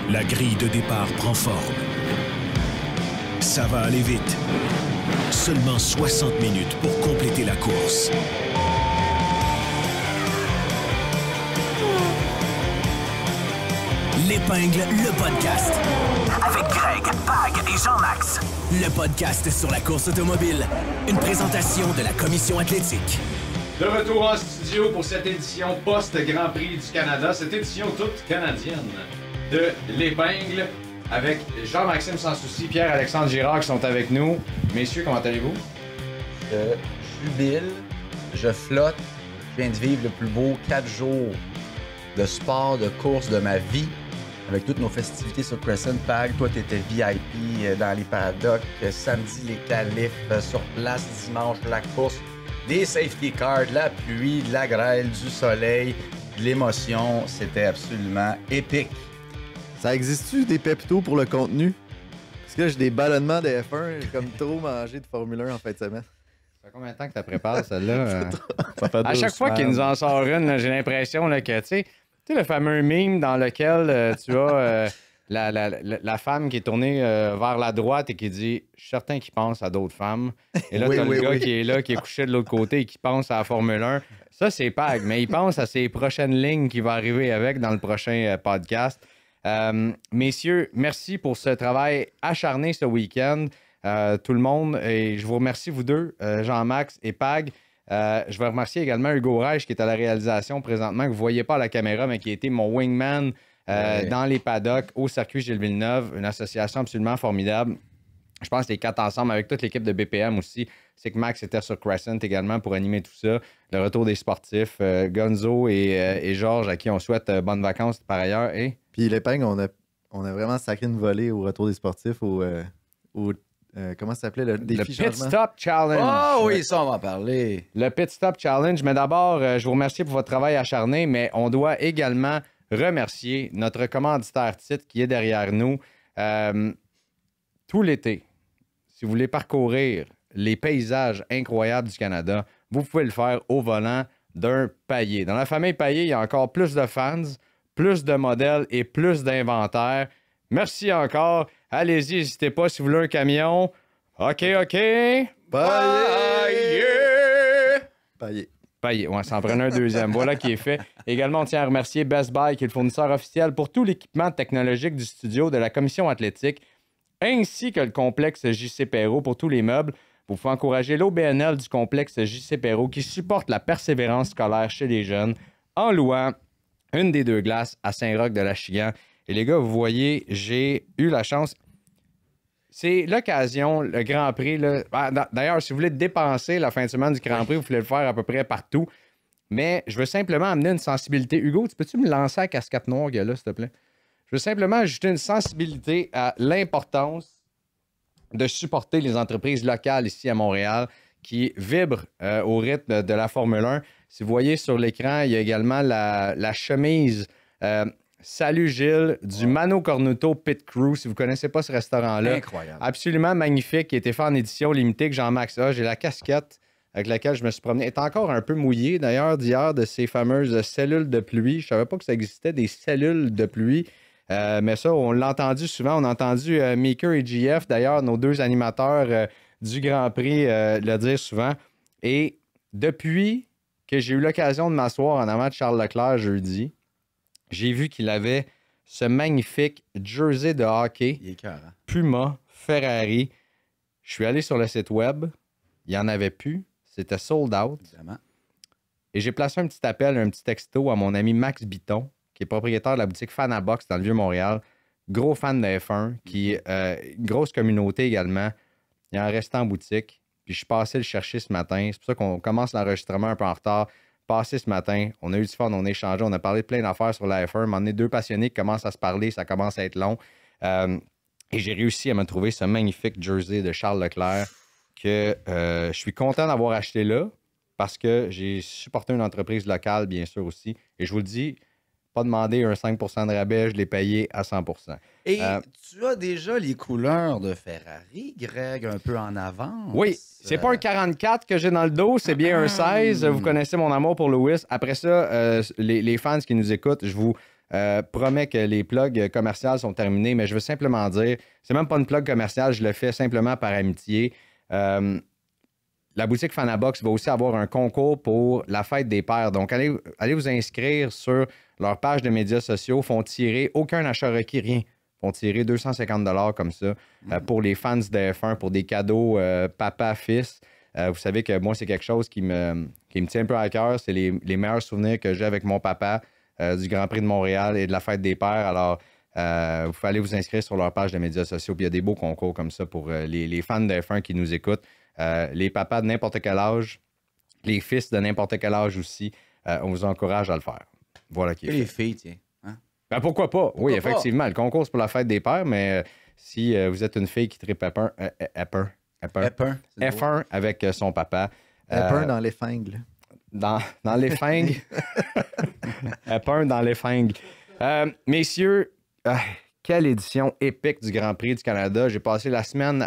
La grille de départ prend forme. Ça va aller vite. Seulement 60 minutes pour compléter la course. L'Épingle, le podcast. Avec Greg, Pag et Jean-Max. Le podcast sur la course automobile. Une présentation de la Commission athlétique. De retour en studio pour cette édition post-Grand Prix du Canada. Cette édition toute canadienne de l'Épingle. Avec Jean-Maxime Sans Souci, Pierre-Alexandre Girard qui sont avec nous. Messieurs, comment allez-vous? Je jubile, je flotte. Je viens de vivre le plus beau 4 jours de sport, de course de ma vie. Avec toutes nos festivités sur Crescent Pag. Toi, t'étais VIP dans les paddocks. Samedi, les qualifs sur place. Dimanche, la course. Des safety cars, de la pluie, de la grêle, du soleil, de l'émotion. C'était absolument épique. Ça existe-tu des peptos pour le contenu? Parce que là, j'ai des ballonnements de F1. J'ai comme trop mangé de Formule 1 en fin de semaine. Ça fait combien de temps que tu prépares celle-là? Ça fait À chaque fois qu'il nous en sort une, là, j'ai l'impression là, que, tu sais, le fameux meme dans lequel tu as la femme qui est tournée vers la droite et qui dit « Je suis certain qu'il pense à d'autres femmes. » Et là, tu as le gars qui est là, qui est couché de l'autre côté et qui pense à la Formule 1. Ça, c'est Pag, mais il pense à ses prochaines lignes qu'il va arriver avec dans le prochain podcast. Messieurs, merci pour ce travail acharné ce week-end. Tout le monde, et je vous remercie, vous deux, Jean-Max et Pag. Je vais remercier également Hugo Reich qui est à la réalisation présentement, que vous ne voyez pas à la caméra, mais qui a été mon wingman dans les paddocks au circuit Gilles Villeneuve, une association absolument formidable. Je pense que les quatre ensemble, avec toute l'équipe de BPM aussi, c'est que Max était sur Crescent également pour animer tout ça. Le retour des sportifs, Gonzo et Georges, à qui on souhaite bonnes vacances par ailleurs. Et... Puis l'Épingle, on a vraiment sacré une volée au retour des sportifs, comment ça s'appelait? Le défi Pit Stop Challenge. Oh oui, ça, on va en parler. Le Pit Stop Challenge. Mais d'abord, je vous remercie pour votre travail acharné, mais on doit également remercier notre commanditaire titre qui est derrière nous. Tout l'été, si vous voulez parcourir les paysages incroyables du Canada, vous pouvez le faire au volant d'un Paillé. Dans la famille Paillé, il y a encore plus de fans, plus de modèles et plus d'inventaire. Merci encore. Allez-y, n'hésitez pas si vous voulez un camion. OK. Paillé! Paillé, ouais, ça en prenait un deuxième. Voilà qui est fait. Également, on tient à remercier Best Buy, qui est le fournisseur officiel pour tout l'équipement technologique du studio de la Commission athlétique, ainsi que le complexe JC Perrot pour tous les meubles. Vous pouvez encourager l'OBNL du complexe JC Perrot qui supporte la persévérance scolaire chez les jeunes en louant une des deux glaces à Saint-Roch-de-l'Achigan. Et les gars, vous voyez, j'ai eu la chance. C'est l'occasion, le Grand Prix. Là. D'ailleurs, si vous voulez dépenser la fin de semaine du Grand Prix, vous pouvez le faire à peu près partout. Mais je veux simplement amener une sensibilité. Hugo, peux-tu me lancer la casquette noire, gars, là, s'il te plaît? Je veux simplement ajouter une sensibilité à l'importance de supporter les entreprises locales ici à Montréal qui vibrent au rythme de la Formule 1. Si vous voyez sur l'écran, il y a également la chemise Salut Gilles du Mano Cornuto Pit Crew. Si vous ne connaissez pas ce restaurant-là, Incroyable. Absolument magnifique, qui a été fait en édition limitée que Jean-Max a. J'ai la casquette avec laquelle je me suis promené. Elle est encore un peu mouillée d'ailleurs d'hier de ces fameuses cellules de pluie. Je ne savais pas que ça existait des cellules de pluie. Mais ça, on l'a entendu souvent. On a entendu Meeker et GF, d'ailleurs, nos deux animateurs du Grand Prix, le dire souvent. Et depuis que j'ai eu l'occasion de m'asseoir en avant de Charles Leclerc jeudi, j'ai vu qu'il avait ce magnifique jersey de hockey Puma Ferrari. Je suis allé sur le site web. Il n'y en avait plus. C'était sold out. Évidemment. Et j'ai placé un petit appel, un petit texto à mon ami Max Bitton, qui est propriétaire de la boutique Fanabox dans le Vieux-Montréal. Gros fan de F1, qui une grosse communauté également. Il en restait en boutique. Puis je suis passé le chercher ce matin. C'est pour ça qu'on commence l'enregistrement un peu en retard. Passé ce matin, on a eu du fun, on a échangé, on a parlé de plein d'affaires sur la F1. On est deux passionnés qui commencent à se parler, ça commence à être long. Et j'ai réussi à me trouver ce magnifique jersey de Charles Leclerc que je suis content d'avoir acheté là parce que j'ai supporté une entreprise locale, bien sûr aussi. Et je vous le dis, pas demandé un 5 de rabais, je l'ai payé à 100 Et tu as déjà les couleurs de Ferrari, Greg, un peu en avance. Oui, c'est pas un 44 que j'ai dans le dos, c'est bien un 16. Vous connaissez mon amour pour Lewis. Après ça, les fans qui nous écoutent, je vous promet que les plugs commerciales sont terminés, mais je veux simplement dire, c'est même pas une plug commerciale, je le fais simplement par amitié. La boutique Fanabox va aussi avoir un concours pour la fête des pères. Donc, allez vous inscrire sur leur page de médias sociaux. Font tirer aucun achat requis, rien. Font tirer 250 $ comme ça pour les fans de F1, pour des cadeaux papa-fils. Vous savez que moi, c'est quelque chose qui me tient un peu à cœur. C'est les meilleurs souvenirs que j'ai avec mon papa du Grand Prix de Montréal et de la fête des pères. Alors, vous allez vous inscrire sur leur page de médias sociaux. Puis il y a des beaux concours comme ça pour les fans de F1 qui nous écoutent. Les papas de n'importe quel âge, les fils de n'importe quel âge aussi, on vous encourage à le faire. Voilà qui est fait. Les filles, tiens. Hein? Ben pourquoi pas? Oui, effectivement. Le concours, c'est pour la fête des pères, mais si vous êtes une fille qui tripe F1 avec son papa. F1 dans les fingles. Dans les fingles. F1 dans les fingles. Messieurs, quelle édition épique du Grand Prix du Canada. J'ai passé la semaine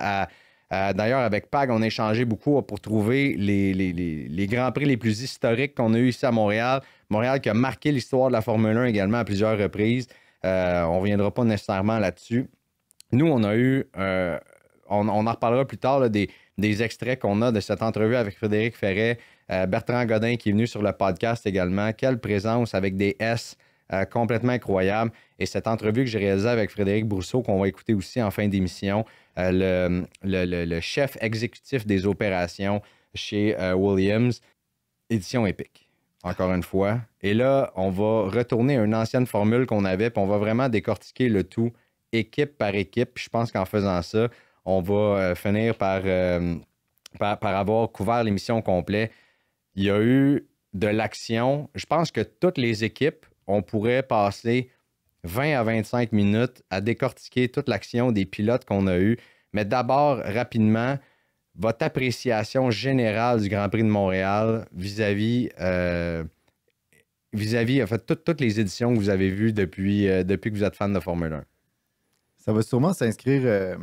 d'ailleurs, avec Pag, on a échangé beaucoup pour trouver les Grands Prix les plus historiques qu'on a eu ici à Montréal. Montréal qui a marqué l'histoire de la Formule 1 également à plusieurs reprises. On ne reviendra pas nécessairement là-dessus. Nous, on a eu, on en reparlera plus tard, là, des extraits qu'on a de cette entrevue avec Frédéric Ferret, Bertrand Godin qui est venu sur le podcast également. Quelle présence avec des S complètement incroyable. Et cette entrevue que j'ai réalisée avec Frédéric Brousseau, qu'on va écouter aussi en fin d'émission, le chef exécutif des opérations chez Williams, édition épique, encore une fois. Et là, on va retourner à une ancienne formule qu'on avait, puis on va vraiment décortiquer le tout équipe par équipe. Puis je pense qu'en faisant ça, on va finir par avoir couvert l'émission complète. Il y a eu de l'action. Je pense que toutes les équipes, on pourrait passer 20 à 25 minutes à décortiquer toute l'action des pilotes qu'on a eus. Mais d'abord, rapidement, votre appréciation générale du Grand Prix de Montréal vis-à-vis en fait, toutes les éditions que vous avez vues depuis que vous êtes fan de Formule 1. Ça va sûrement s'inscrire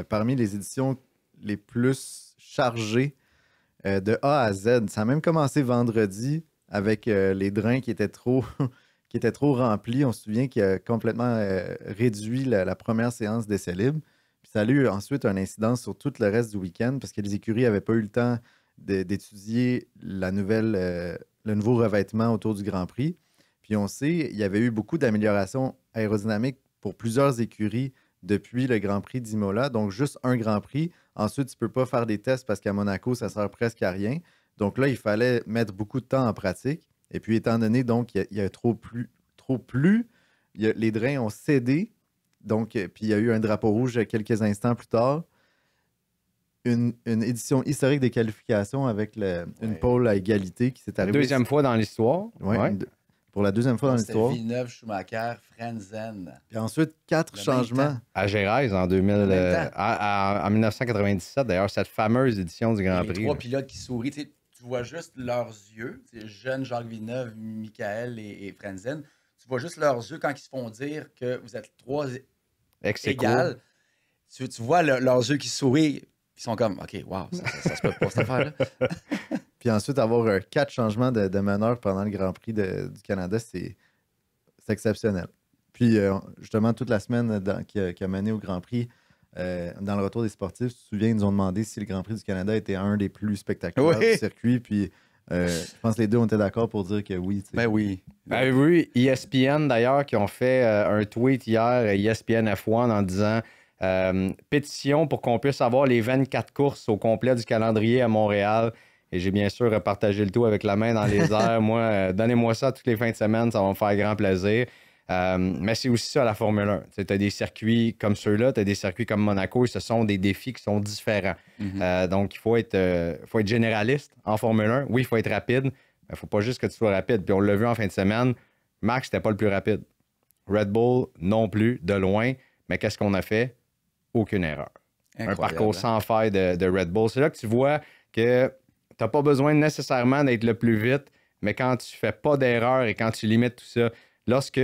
parmi les éditions les plus chargées de A à Z. Ça a même commencé vendredi avec les drains qui étaient trop remplis. On se souvient qu'il a complètement réduit la première séance d'essai libre. Puis ça a eu ensuite un incidence sur tout le reste du week-end parce que les écuries n'avaient pas eu le temps d'étudier le nouveau revêtement autour du Grand Prix. Puis on sait, il y avait eu beaucoup d'améliorations aérodynamiques pour plusieurs écuries depuis le Grand Prix d'Imola. Donc, juste un Grand Prix. Ensuite, tu ne peux pas faire des tests parce qu'à Monaco, ça ne sert presque à rien. Donc là, il fallait mettre beaucoup de temps en pratique. Et puis, étant donné donc il y a trop plu, les drains ont cédé. Donc, puis il y a eu un drapeau rouge quelques instants plus tard. Une édition historique des qualifications avec une pole à égalité qui s'est arrivée. Deuxième fois dans l'histoire. Ouais. Pour la deuxième fois dans l'histoire. Villeneuve, Schumacher, Frenzen. Puis ensuite, 4 changements. À Gérèse en 1997, d'ailleurs, cette fameuse édition du Grand Prix. Les 3 pilotes qui sourient. Tu vois juste leurs yeux. Jeune Jacques Villeneuve, Michael et Frenzen. Tu vois juste leurs yeux quand ils se font dire que vous êtes 3 égales. Tu vois leurs yeux qui sourient. Ils sont comme, OK, wow, ça se peut pas cette affaire-là. Puis ensuite, avoir 4 changements de meneur pendant le Grand Prix du Canada, c'est exceptionnel. Puis justement, toute la semaine qui a mené au Grand Prix, dans le retour des sportifs, tu te souviens, ils nous ont demandé si le Grand Prix du Canada était un des plus spectaculaires du circuit. Puis je pense que les deux ont été d'accord pour dire que oui. Ben oui. Ben oui, ESPN d'ailleurs, qui ont fait un tweet hier, ESPN F1, en disant pétition pour qu'on puisse avoir les 24 courses au complet du calendrier à Montréal. Et j'ai bien sûr partagé le tout avec la main dans les airs. Moi, donnez-moi ça toutes les fins de semaine, ça va me faire grand plaisir. Mais c'est aussi ça la Formule 1. Tu as des circuits comme ceux-là, tu as des circuits comme Monaco, et ce sont des défis qui sont différents. Donc, il faut être généraliste en Formule 1. Oui, il faut être rapide, mais il ne faut pas juste que tu sois rapide. Puis on l'a vu en fin de semaine, Max n'était pas le plus rapide. Red Bull non plus, de loin. Mais qu'est-ce qu'on a fait? Aucune erreur. Incroyable. Un parcours sans faille de Red Bull. C'est là que tu vois que tu n'as pas besoin nécessairement d'être le plus vite, mais quand tu fais pas d'erreur et quand tu limites tout ça, lorsque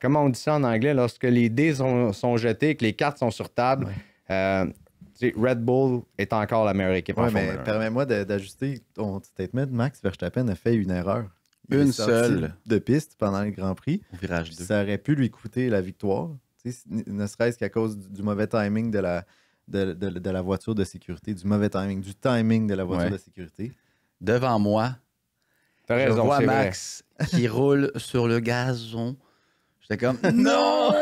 comment on dit ça en anglais, lorsque les dés sont jetés, que les cartes sont sur table, Red Bull est encore la meilleure équipe en Formule 1. Permets-moi d'ajuster ton statement. Max Verstappen a fait une erreur. Il Une est sorti seule. de piste pendant le Grand Prix. Au virage 2. Ça aurait pu lui coûter la victoire, ne serait-ce qu'à cause du mauvais timing de la voiture de sécurité, du mauvais timing, du timing de la voiture de sécurité. Devant moi, T'as je raison, vois c'est vrai. Max qui roule sur le gazon. J'étais comme non!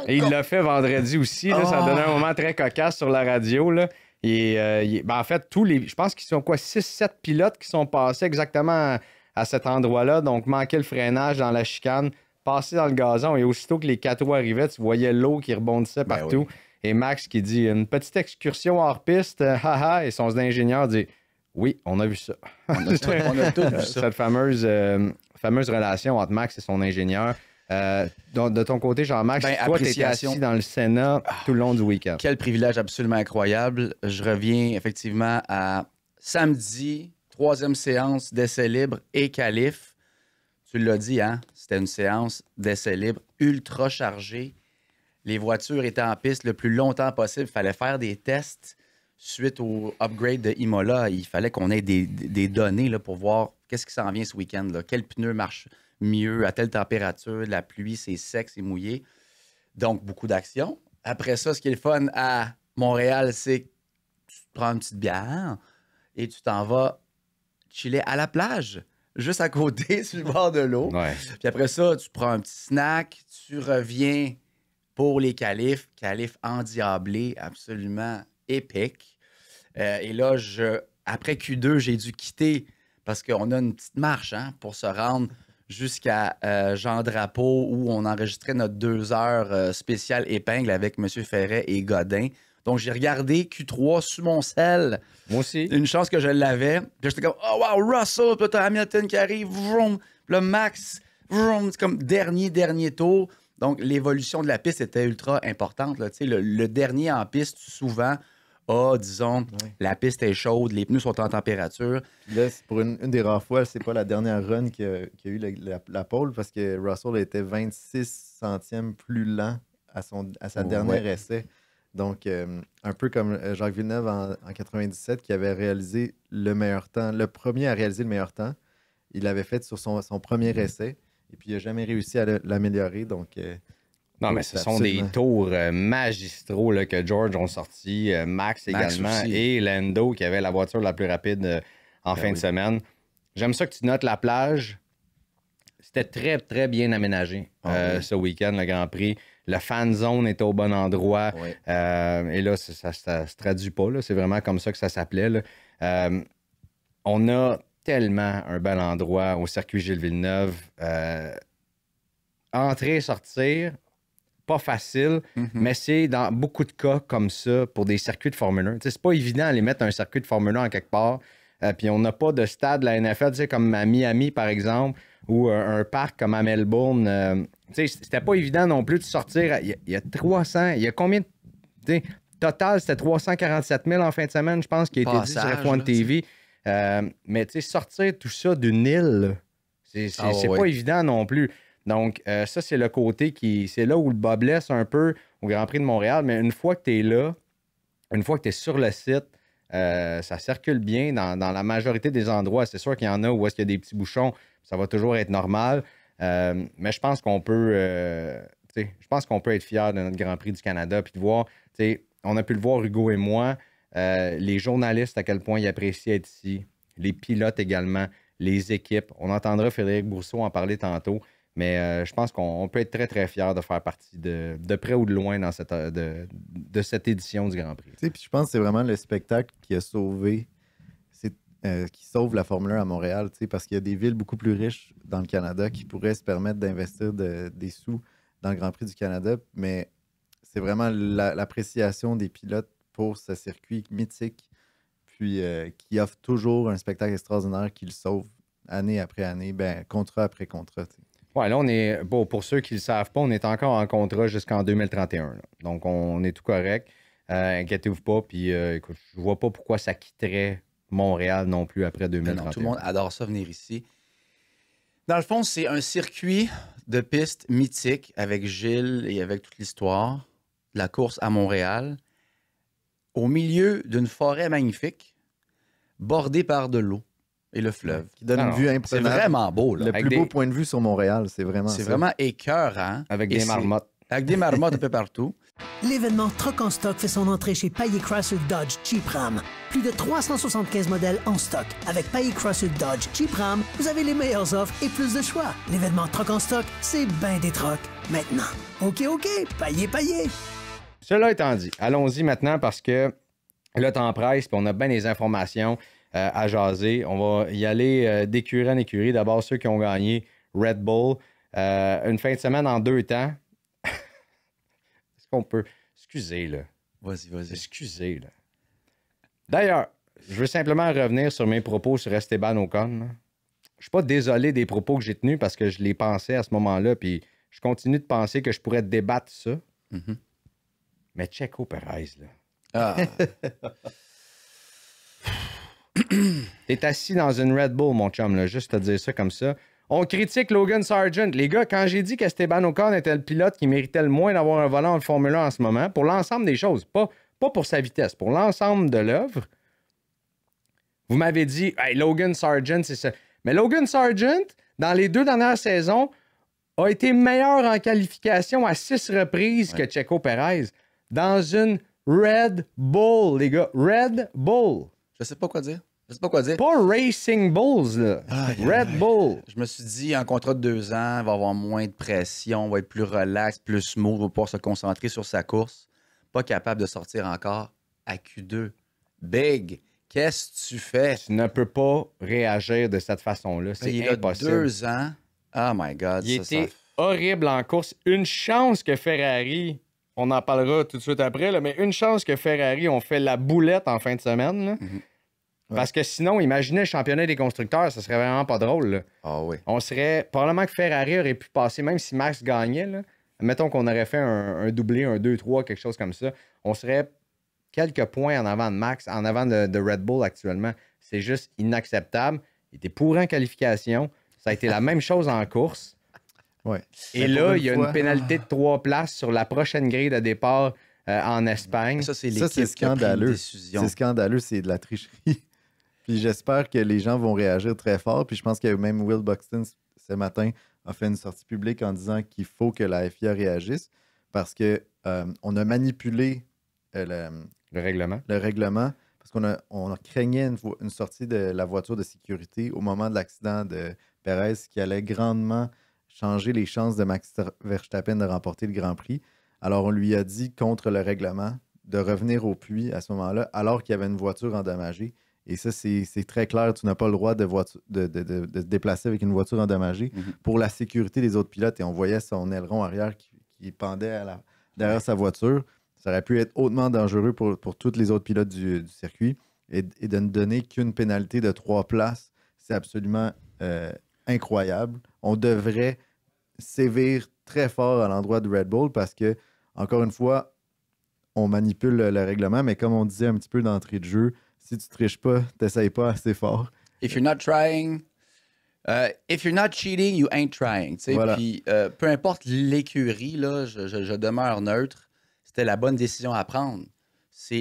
Et il l'a fait vendredi aussi. Là, Ça a donné un moment très cocasse sur la radio. Là. Ben, en fait, je pense qu'ils sont 6-7 pilotes qui sont passés exactement à cet endroit-là. Donc, manquaient le freinage dans la chicane, passé dans le gazon. Et aussitôt que les 4 roues arrivaient, tu voyais l'eau qui rebondissait partout. oui. Et Max qui dit une petite excursion hors piste, haha. Et son ingénieur dit oui, on a vu ça. On a tout vu ça. Cette fameuse relation entre Max et son ingénieur. De ton côté, Jean-Max, Ben, toi, tu étais appréciation. assis dans le Sénat tout le long du week-end. Quel privilège absolument incroyable. Je reviens effectivement à samedi, 3e séance d'essai libre et qualif. Tu l'as dit, hein? C'était une séance d'essai libre ultra chargée. Les voitures étaient en piste le plus longtemps possible. Il fallait faire des tests suite au upgrade de Imola. Il fallait qu'on ait des données là, pour voir qu'est-ce qui s'en vient ce week-end. Là. Quel pneu marche mieux à telle température, la pluie, c'est sec, c'est mouillé. Donc, beaucoup d'action. Après ça, ce qui est le fun à Montréal, c'est que tu te prends une petite bière et tu t'en vas chiller à la plage, juste à côté, sur le bord de l'eau. Ouais. Puis après ça, tu prends un petit snack, tu reviens pour les qualifs. Qualifs endiablés, absolument épiques. Et là, après Q2, j'ai dû quitter parce qu'on a une petite marche pour se rendre jusqu'à Jean Drapeau où on enregistrait notre 2 heures spéciale épingle avec M. Ferret et Godin. Donc, j'ai regardé Q3 sur mon sel. Moi aussi. Une chance que je l'avais. Puis j'étais comme, oh wow, Russell, puis là, t'as Hamilton qui arrive, vroom. Puis là, Max, vroom. C'est comme dernier tour. Donc, l'évolution de la piste était ultra importante. Là. Le dernier en piste, souvent, disons, la piste est chaude, les pneus sont en température. Là, pour une des rares fois, c'est pas la dernière run qui a eu la pole parce que Russell était 26 centièmes plus lent à sa dernière essai. Donc, un peu comme Jacques Villeneuve en 97 qui avait réalisé le meilleur temps, le premier à réaliser le meilleur temps. Il l'avait fait sur son premier essai et puis il n'a jamais réussi à l'améliorer. Donc, non, mais ce sont des tours magistraux là, que George ont sorti, Max également, aussi. et Lando qui avait la voiture la plus rapide en fin de semaine. J'aime ça que tu notes la plage. C'était très, très bien aménagé ce week-end, le Grand Prix. Le fan zone était au bon endroit. Oui. Et là, ça se traduit pas. Là. C'est vraiment comme ça que ça s'appelait. Là. On a tellement un bel endroit au circuit Gilles Villeneuve. Entrer, sortir, pas facile, mais c'est dans beaucoup de cas comme ça pour des circuits de Formule 1. C'est pas évident d'aller mettre un circuit de Formule 1 en quelque part. Puis on n'a pas de stade de la NFL, comme à Miami, par exemple, ou un parc comme à Melbourne. C'était pas évident non plus de sortir. Il y a 300. Il y a combien de. Total, c'était 347 000 en fin de semaine, je pense, qui a été dit sur F1 TV. Mais sortir tout ça d'une île, c'est pas évident non plus. Donc, ça, c'est le côté c'est là où le bas blesse un peu au Grand Prix de Montréal. Mais une fois que tu es là, une fois que tu es sur le site, ça circule bien dans la majorité des endroits. C'est sûr qu'il y en a où est-ce qu'il y a des petits bouchons, ça va toujours être normal. Mais je pense qu'on peut être fiers de notre Grand Prix du Canada puis de voir, on a pu le voir, Hugo et moi, les journalistes, à quel point ils apprécient être ici, les pilotes également, les équipes. On entendra Frédéric Brousseau en parler tantôt. Mais je pense qu'on peut être très, très fiers de faire partie de près ou de loin dans de cette édition du Grand Prix. Puis je pense que c'est vraiment le spectacle qui a sauvé, qui sauve la Formule 1 à Montréal, parce qu'il y a des villes beaucoup plus riches dans le Canada qui pourraient se permettre d'investir des sous dans le Grand Prix du Canada. Mais c'est vraiment l'appréciation des pilotes pour ce circuit mythique, puis qui offre toujours un spectacle extraordinaire qui le sauve année après année, contrat après contrat. Ouais, là, on est. Bon, pour ceux qui ne le savent pas, on est encore en contrat jusqu'en 2031. Là. Donc, on est tout correct. Inquiétez-vous pas. Puis, écoute, je vois pas pourquoi ça quitterait Montréal non plus après 2031. Non, tout le monde adore ça, venir ici. Dans le fond, c'est un circuit de piste mythique avec Gilles et avec toute l'histoire de la course à Montréal, au milieu d'une forêt magnifique, bordée par de l'eau. Et le fleuve. Qui donne Ah une non, vue C'est imprenable. vraiment beau, là. Le Avec plus beau des- point de vue sur Montréal, c'est vraiment C'est ça. vraiment écœurant. Avec Et des c'est- marmottes. Avec des marmottes un peu partout. L'événement Troc en stock fait son entrée chez Payet Chrysler Dodge Jeep Ram. Plus de 375 modèles en stock. Avec Payet Chrysler Dodge Jeep Ram, vous avez les meilleures offres et plus de choix. L'événement Troc en stock, c'est ben des trocs. Maintenant, OK, Payet. Cela étant dit, allons-y maintenant parce que le temps presse puis on a bien des informations à jaser. On va y aller d'écurie en écurie. D'abord, ceux qui ont gagné Red Bull. Une fin de semaine en 2 temps. Est-ce qu'on peut... Excusez, là. Vas-y. Excusez, là. D'ailleurs, je veux simplement revenir sur mes propos sur Esteban Ocon. Là. Je suis pas désolé des propos que j'ai tenus parce que je les pensais à ce moment-là, puis je continue de penser que je pourrais débattre ça. Mhm. Mais Checo Perez, là. Ah, T'es assis dans une Red Bull, mon chum, là, juste te dire ça comme ça. On critique Logan Sargent. Les gars, quand j'ai dit qu'Esteban Ocon était le pilote qui méritait le moins d'avoir un volant en Formule 1 en ce moment, pour l'ensemble des choses, pas pour sa vitesse, pour l'ensemble de l'œuvre, vous m'avez dit, hey, Logan Sargent, c'est ça. Mais Logan Sargent, dans les 2 dernières saisons, a été meilleur en qualification à 6 reprises que Checo Perez dans une Red Bull, les gars. Red Bull. je sais pas quoi dire. Pas Racing Bulls, là. Red Bull. Je me suis dit, un contrat de 2 ans, il va avoir moins de pression, va être plus relax, plus smooth, va pouvoir se concentrer sur sa course. Pas capable de sortir encore à Q2. Big, qu'est-ce que tu fais? Tu ne peux pas réagir de cette façon-là. C'est Il a impossible. 2 ans. Oh my God. Il ça, était horrible en course. Une chance que Ferrari, on en parlera tout de suite après, là, mais une chance que Ferrari ont fait la boulette en fin de semaine. Là. Parce que sinon, imaginez le championnat des constructeurs, ça serait vraiment pas drôle. Là. Ah oui. On serait. Probablement que Ferrari aurait pu passer, même si Max gagnait. Là, mettons qu'on aurait fait un doublé, un 2-3, quelque chose comme ça. On serait quelques points en avant de Max, en avant de Red Bull actuellement. C'est juste inacceptable. Il était pourri en qualification. Ça a été la même chose en course. Ouais. Et Mais pour là, il y a fois- une pénalité de 3 places sur la prochaine grille de départ en Espagne. Ça, c'est Ça, c'est l'équipe qui a pris une scandaleux. décision. C'est scandaleux, c'est de la tricherie. Puis j'espère que les gens vont réagir très fort. Puis je pense que même Will Buxton, ce matin, a fait une sortie publique en disant qu'il faut que la FIA réagisse parce que on a manipulé Le règlement. le règlement parce on craignait une sortie de la voiture de sécurité au moment de l'accident de Perez qui allait grandement changer les chances de Max Verstappen de remporter le Grand Prix. Alors on lui a dit contre le règlement de revenir au puits à ce moment-là alors qu'il y avait une voiture endommagée. Et ça, c'est très clair. Tu n'as pas le droit de se déplacer avec une voiture endommagée pour la sécurité des autres pilotes. Et on voyait son aileron arrière qui pendait derrière sa voiture. Ça aurait pu être hautement dangereux pour tous les autres pilotes du circuit. Et de ne donner qu'une pénalité de 3 places, c'est absolument incroyable. On devrait sévir très fort à l'endroit de Red Bull parce que, encore une fois, on manipule le règlement, mais comme on disait un petit peu d'entrée de jeu, si tu triches pas, t'essayes pas assez fort. If you're not trying, if you're not cheating, you ain't trying. Tu sais, Voilà. Puis, peu importe l'écurie, là, je demeure neutre. C'était la bonne décision à prendre.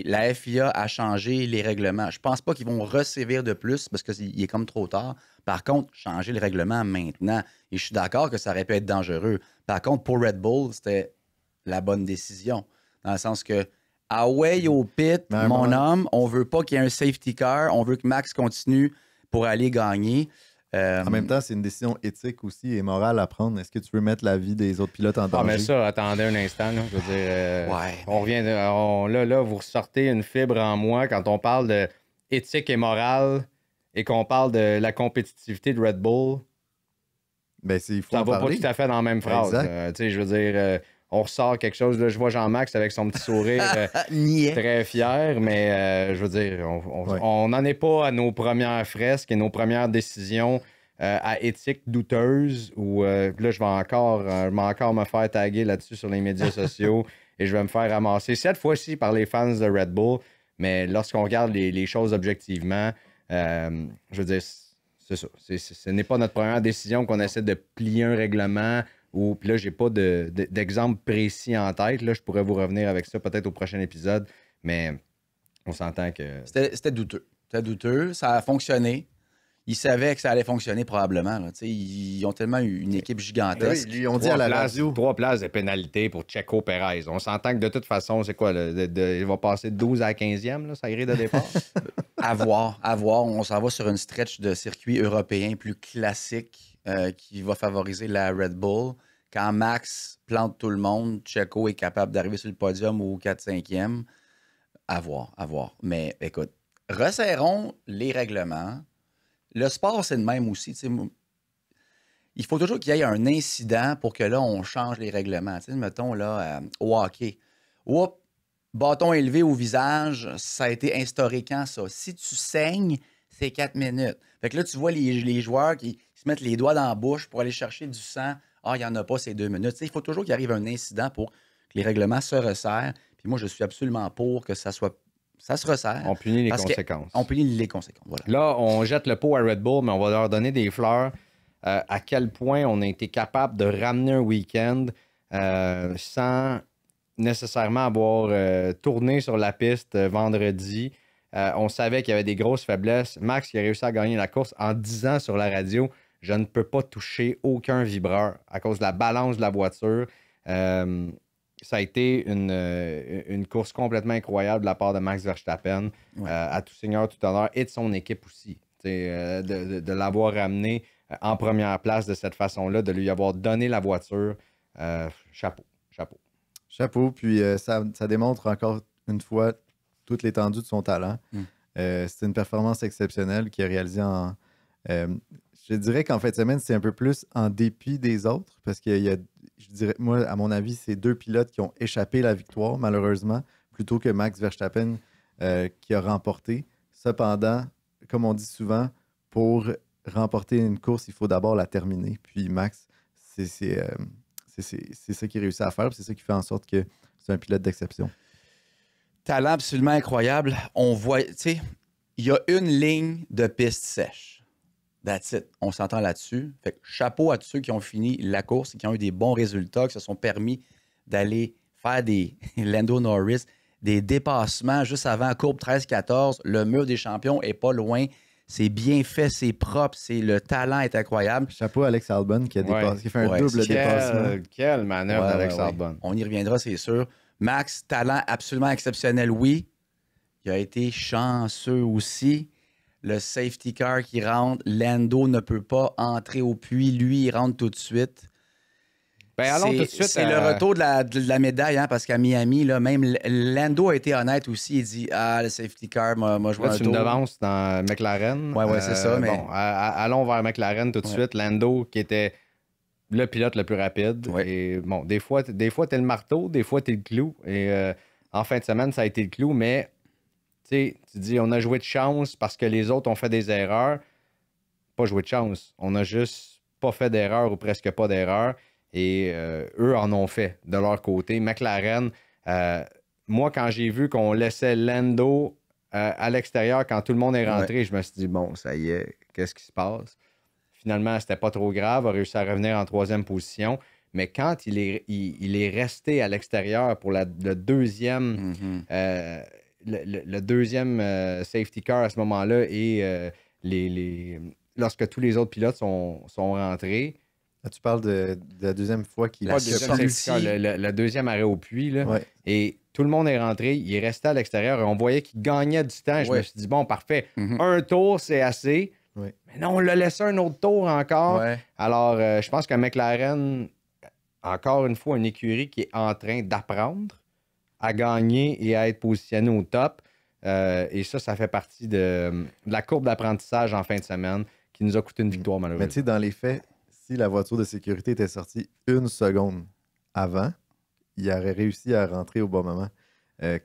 La FIA a changé les règlements. Je pense pas qu'ils vont resévir de plus parce qu'il est comme trop tard. Par contre, changer le règlement maintenant. Et je suis d'accord que ça aurait pu être dangereux. Par contre, pour Red Bull, c'était la bonne décision. Dans le sens que, away au pit, Mais à un mon moment- homme, on veut pas qu'il y ait un safety car. On veut que Max continue pour aller gagner. En même temps, c'est une décision éthique aussi et morale à prendre. Est-ce que tu veux mettre la vie des autres pilotes en danger? Ah, mais ça, attendez un instant. Là, je veux dire, Ouais. on revient là, vous ressortez une fibre en moi quand on parle de éthique et morale et qu'on parle de la compétitivité de Red Bull. Ben, il faut Ça en va pas parler. tout à fait dans la même phrase. Exact. Tu sais, je veux dire, on ressort quelque chose. Là, je vois Jean-Max avec son petit sourire Niais. très fier, mais je veux dire, Ouais. on n'en est pas à nos premières fresques et nos premières décisions à éthique douteuse où là, je vais encore me faire taguer là-dessus sur les médias sociaux et je vais me faire ramasser cette fois-ci par les fans de Red Bull. Mais lorsqu'on regarde les choses objectivement, je veux dire, c'est ça. Ce n'est pas notre première décision qu'on essaie de plier un règlement. Puis là, j'ai pas d'exemple précis en tête. Là, je pourrais vous revenir avec ça peut-être au prochain épisode. Mais on s'entend que. C'était douteux. C'était douteux. Ça a fonctionné. ils savaient que ça allait fonctionner probablement. Là. Ils ont tellement eu une équipe gigantesque. Ils ont dit à la radio. 3 places de pénalité pour Checo Perez. On s'entend que de toute façon, c'est quoi? Il va passer de 12 à la 15e, là, sa grille de départ? À voir. On s'en va sur une stretch de circuit européen plus classique qui va favoriser la Red Bull. Quand Max plante tout le monde, Checo est capable d'arriver sur le podium au 4-5e. À voir. Mais écoute, resserrons les règlements. Le sport, c'est le même aussi. Il faut toujours qu'il y ait un incident pour que là, on change les règlements. Mettons, là, au hockey. Bâton élevé au visage, ça a été instauré quand, ça? Si tu saignes, c'est 4 minutes. Fait que là, tu vois les joueurs qui se mettent les doigts dans la bouche pour aller chercher du sang. Ah, il n'y en a pas, c'est 2 minutes. Il faut toujours qu'il arrive un incident pour que les règlements se resserrent. Puis moi, je suis absolument pour que ça se resserre. On punit les conséquences. On punit les conséquences, voilà. Là, on jette le pot à Red Bull, mais on va leur donner des fleurs. À quel point on a été capable de ramener un week-end sans nécessairement avoir tourné sur la piste vendredi. On savait qu'il y avait des grosses faiblesses. Max qui a réussi à gagner la course en disant sur la radio « Je ne peux pas toucher aucun vibreur à cause de la balance de la voiture. » Ça a été une course complètement incroyable de la part de Max Verstappen, à tout seigneur, tout honneur, et de son équipe aussi. De l'avoir ramené en première place de cette façon-là, de lui avoir donné la voiture. Chapeau. Chapeau, puis ça démontre encore une fois toute l'étendue de son talent. C'est une performance exceptionnelle qu'il a réalisée en... je dirais qu'en fin de semaine, c'est un peu plus en dépit des autres, parce que je dirais, moi, à mon avis, c'est 2 pilotes qui ont échappé la victoire, malheureusement, plutôt que Max Verstappen qui a remporté. Cependant, comme on dit souvent, pour remporter une course, il faut d'abord la terminer. Puis Max, c'est ça qu'il réussit à faire, puis c'est ça qui fait en sorte que c'est un pilote d'exception. Talent absolument incroyable. On voit, tu sais, il y a une ligne de piste sèche. That's it. On s'entend là-dessus. Fait que chapeau à tous ceux qui ont fini la course et qui ont eu des bons résultats, qui se sont permis d'aller faire des Lando Norris, des dépassements juste avant la courbe 13-14. Le mur des champions est pas loin. C'est bien fait, c'est propre, le talent est incroyable. Chapeau à Alex Albon qui a fait un double dépassement. Quelle manœuvre d'Alex Albon. On y reviendra, c'est sûr. Max, talent absolument exceptionnel, oui. Il a été chanceux aussi. Le safety car qui rentre, Lando ne peut pas entrer au puits. Lui, il rentre tout de suite. Ben, allons tout de suite. C'est le retour de la médaille, hein, parce qu'à Miami, là, même Lando a été honnête aussi. Il dit le safety car, moi je vois un tour. Tu me devances dans McLaren. Oui, c'est ça. Mais... Bon, allons vers McLaren tout de suite. Lando, qui était le pilote le plus rapide. Ouais. Et bon, des fois, t'es le marteau, des fois, t'es le clou. Et en fin de semaine, ça a été le clou, mais tu dis, on a joué de chance parce que les autres ont fait des erreurs. Pas joué de chance. On a juste pas fait d'erreur ou presque pas d'erreur. Et eux en ont fait de leur côté. McLaren, moi, quand j'ai vu qu'on laissait Lando à l'extérieur, quand tout le monde est rentré, je me suis dit, bon, ça y est, qu'est-ce qui se passe? Finalement, c'était pas trop grave, a réussi à revenir en 3e position. Mais quand il est resté à l'extérieur pour le deuxième, le deuxième safety car à ce moment-là et lorsque tous les autres pilotes sont rentrés. Là, tu parles de la deuxième fois qu'il a sorti. Le deuxième arrêt au puits. Là, et tout le monde est rentré. Il est resté à l'extérieur et on voyait qu'il gagnait du temps. Je me suis dit, bon, parfait. Un tour, c'est assez. Mais non, on l'a laissé un autre tour encore. Alors, je pense que McLaren, encore une fois, une écurie qui est en train d'apprendre à gagner et à être positionné au top. Et ça fait partie de la courbe d'apprentissage en fin de semaine qui nous a coûté une victoire, malheureusement. Mais tu sais, dans les faits, si la voiture de sécurité était sortie 1 seconde avant, il aurait réussi à rentrer au bon moment.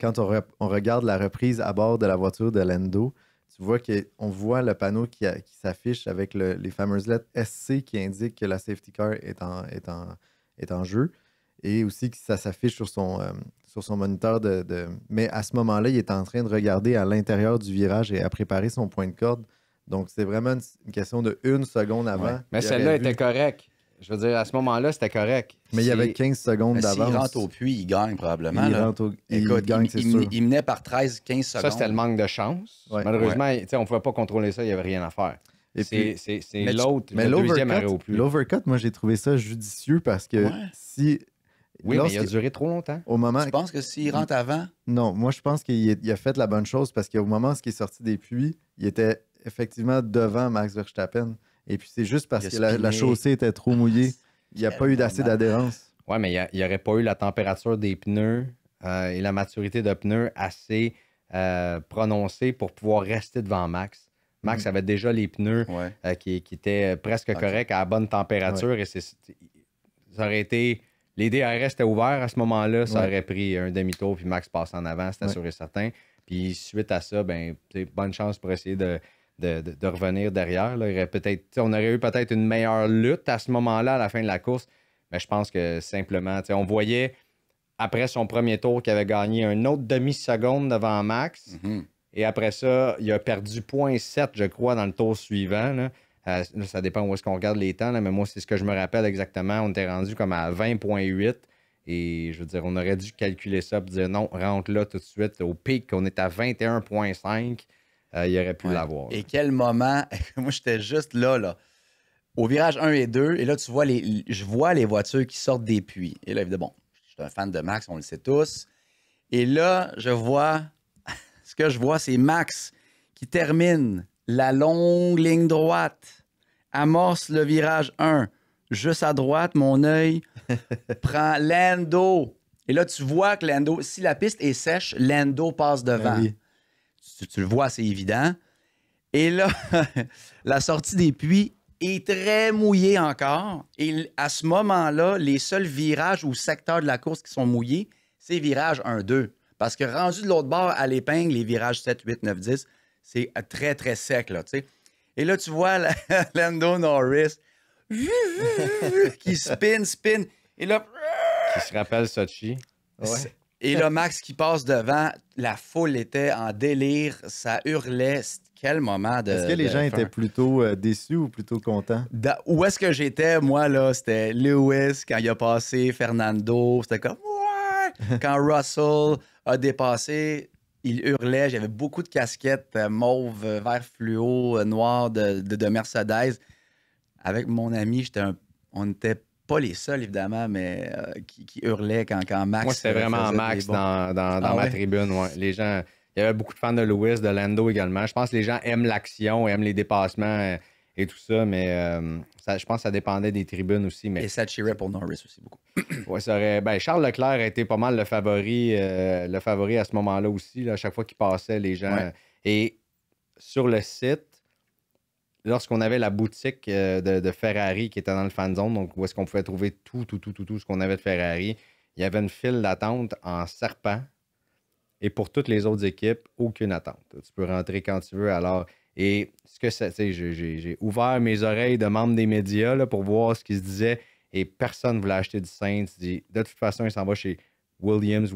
Quand on regarde la reprise à bord de la voiture de Lando, tu vois qu'on voit le panneau qui s'affiche avec les fameuses lettres SC qui indiquent que la safety car est en jeu. Et aussi que ça s'affiche sur son moniteur Mais à ce moment-là, il est en train de regarder à l'intérieur du virage et à préparer son point de corde. Donc, c'est vraiment une question de 1 seconde avant. Mais celle-là était correcte. Je veux dire, à ce moment-là, c'était correct. Mais il y avait 15 secondes d'avance. S'il rentre au puits, il gagne probablement. Il gagne, c'est sûr. Il menait par 13-15 secondes. Ça, c'était le manque de chance. Malheureusement, on ne pouvait pas contrôler ça, il n'y avait rien à faire. Et puis, C'est mais l'autre, mais le deuxième arrêt au plus. l'overcut, moi, j'ai trouvé ça judicieux parce que si... Oui, mais il a lorsque- duré trop longtemps. Au moment... Tu penses que s'il rentre avant? Non, moi, je pense qu'il a fait la bonne chose parce qu'au moment où il est sorti des puits, il était effectivement devant Max Verstappen. Et puis, c'est juste parce Il a que la spiné. chaussée était trop mouillée. Il n'y a pas eu d'assez moment. d'adhérence. Oui, mais il n'y aurait pas eu la température des pneus et la maturité de pneus assez prononcée pour pouvoir rester devant Max. Max avait déjà les pneus Ouais. qui étaient presque corrects à la bonne température et ça aurait été... Les DRS étaient ouverts à ce moment-là, ça aurait pris un demi-tour puis Max passe en avant, c'était sûr et certain. Puis suite à ça, ben, bonne chance pour essayer de revenir derrière. Là. On aurait eu peut-être une meilleure lutte à ce moment-là, à la fin de la course. Mais je pense que simplement, on voyait après son premier tour qu'il avait gagné un autre demi-seconde devant Max. Mhm. Et après ça, il a perdu 0.7, je crois, dans le tour suivant. Là. Là, ça dépend où est-ce qu'on regarde les temps, là, mais moi, c'est ce que je me rappelle exactement. On était rendu comme à 20.8. Et je veux dire, on aurait dû calculer ça et dire non, rentre là tout de suite. Au pic, on est à 21.5. Il aurait pu l'avoir. Et quel moment! Moi, j'étais juste là. Au virage 1 et 2, et là, tu vois, je vois les voitures qui sortent des puits. Et là, évidemment, bon, je suis un fan de Max, on le sait tous. Et là, je vois, ce que je vois, c'est Max qui termine la longue ligne droite, amorce le virage 1. Juste à droite, mon œil prend Lando. Et là, tu vois que Lando, si la piste est sèche, Lando passe devant. Ah oui. Tu le vois, c'est évident. Et là, la sortie des puits est très mouillée encore. Et à ce moment-là, les seuls virages ou secteurs de la course qui sont mouillés, c'est virage 1-2. Parce que rendu de l'autre bord à l'épingle, les virages 7, 8, 9, 10, c'est très, très sec, là, tu sais. Et là, tu vois Lando Norris qui spin. Et là... Qui se rappelle Sochi. Ouais. Et là, Max qui passe devant, la foule était en délire, ça hurlait. Quel moment de... Est-ce que les gens étaient plutôt déçus ou plutôt contents? Où est-ce que j'étais, moi, là? C'était Lewis, quand il a passé Fernando. C'était comme... Ouais! Quand Russell a dépassé, il hurlait. J'avais beaucoup de casquettes mauve, vert fluo, noir de Mercedes. Avec mon ami, on n'était pas les seuls, évidemment, mais qui hurlaient quand Max... Moi, c'était vraiment Max dans ma tribune. Ouais. Les gens... Il y avait beaucoup de fans de Lewis, de Lando également. Je pense que les gens aiment l'action, aiment les dépassements et tout ça, mais je pense que ça dépendait des tribunes aussi. Mais... Et ça cheerait pour Norris aussi beaucoup. Ouais, Charles Leclerc a été pas mal le favori à ce moment-là aussi. Là, à chaque fois qu'il passait, les gens... Ouais. Et sur le site, lorsqu'on avait la boutique de Ferrari qui était dans le fan zone, donc où est-ce qu'on pouvait trouver tout ce qu'on avait de Ferrari, il y avait une file d'attente en serpent. Et pour toutes les autres équipes, aucune attente. Tu peux rentrer quand tu veux. Alors, et ce que c'est, j'ai ouvert mes oreilles de membres des médias là, pour voir ce qui se disait et personne ne voulait acheter du Saints. De toute façon, il s'en va chez Williams.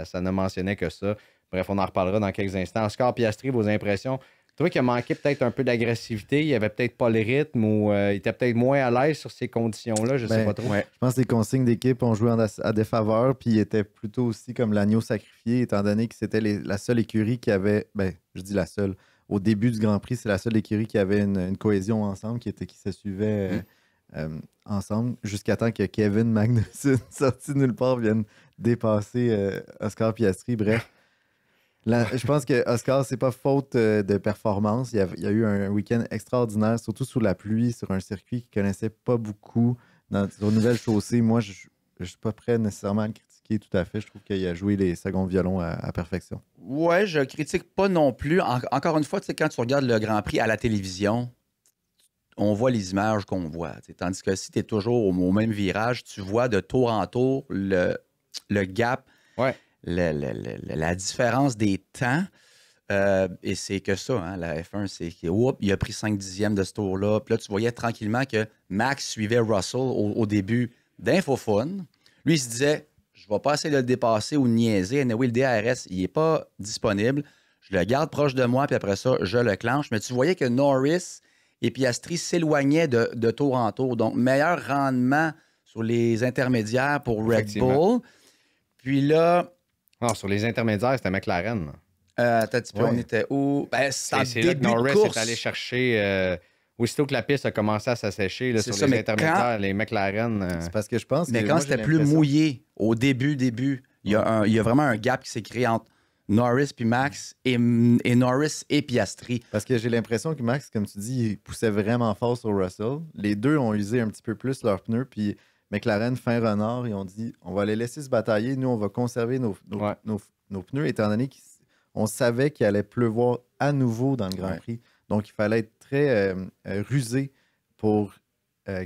Ça ne mentionnait que ça. Bref, on en reparlera dans quelques instants. Oscar Piastri, vos impressions? Tu trouvez qu'il a manqué peut-être un peu d'agressivité? Il avait peut-être pas le rythme ou il était peut-être moins à l'aise sur ces conditions-là? Je sais pas trop. Ouais. Je pense que les consignes d'équipe ont joué à défaveur, puis il était plutôt aussi comme l'agneau sacrifié, étant donné que c'était la seule écurie qui avait, je dis la seule, au début du Grand Prix, c'est la seule écurie qui avait une cohésion ensemble, qui se suivait ensemble, jusqu'à temps que Kevin Magnussen, sorti de nulle part, vienne dépasser Oscar Piastri. Bref. Je pense que Oscar, c'est pas faute de performance. Il y a eu un week-end extraordinaire, surtout sous la pluie, sur un circuit qu'il connaissait pas beaucoup, sur une nouvelle chaussée. Moi, je suis pas prêt nécessairement à le critiquer tout à fait. Je trouve qu'il a joué les seconds violons à perfection. Ouais, je critique pas non plus. Encore une fois, quand tu regardes le Grand Prix à la télévision, on voit les images qu'on voit. Tandis que si tu es toujours au même virage, tu vois de tour en tour le gap. Ouais. La différence des temps, et c'est que ça, hein, la F1, c'est qu'il a pris 5 dixièmes de ce tour-là. Puis là, tu voyais tranquillement que Max suivait Russell au début d'infophone. Lui, il se disait, je ne vais pas essayer de le dépasser ou de niaiser. Anyway, le DRS, il n'est pas disponible. Je le garde proche de moi, puis après ça, je le clenche. Mais tu voyais que Norris et Piastri s'éloignaient de tour en tour. Donc, meilleur rendement sur les intermédiaires pour Red Bull. Puis là... Non, sur les intermédiaires, c'était McLaren. Attends un petit peu, Ouais. on était où? Ben, c'est en C'est là que début de Norris course. est allé chercher. Aussitôt que la piste a commencé à s'assécher là, C'est sur ça, les mais intermédiaires, les McLaren. C'est parce que je pense Mais que quand moi, j'ai c'était plus l'impression- mouillé, au début, il y a vraiment un gap qui s'est créé entre Norris puis Max et Norris et Piastri. Parce que j'ai l'impression que Max, comme tu dis, il poussait vraiment fort sur Russell. Les deux ont usé un petit peu plus leurs pneus, puis McLaren, fin renard, ils ont dit on va les laisser se batailler, nous, on va conserver Ouais. nos pneus, étant donné qu'on savait qu'il allait pleuvoir à nouveau dans le Grand Ouais. Prix. Donc, il fallait être très rusé pour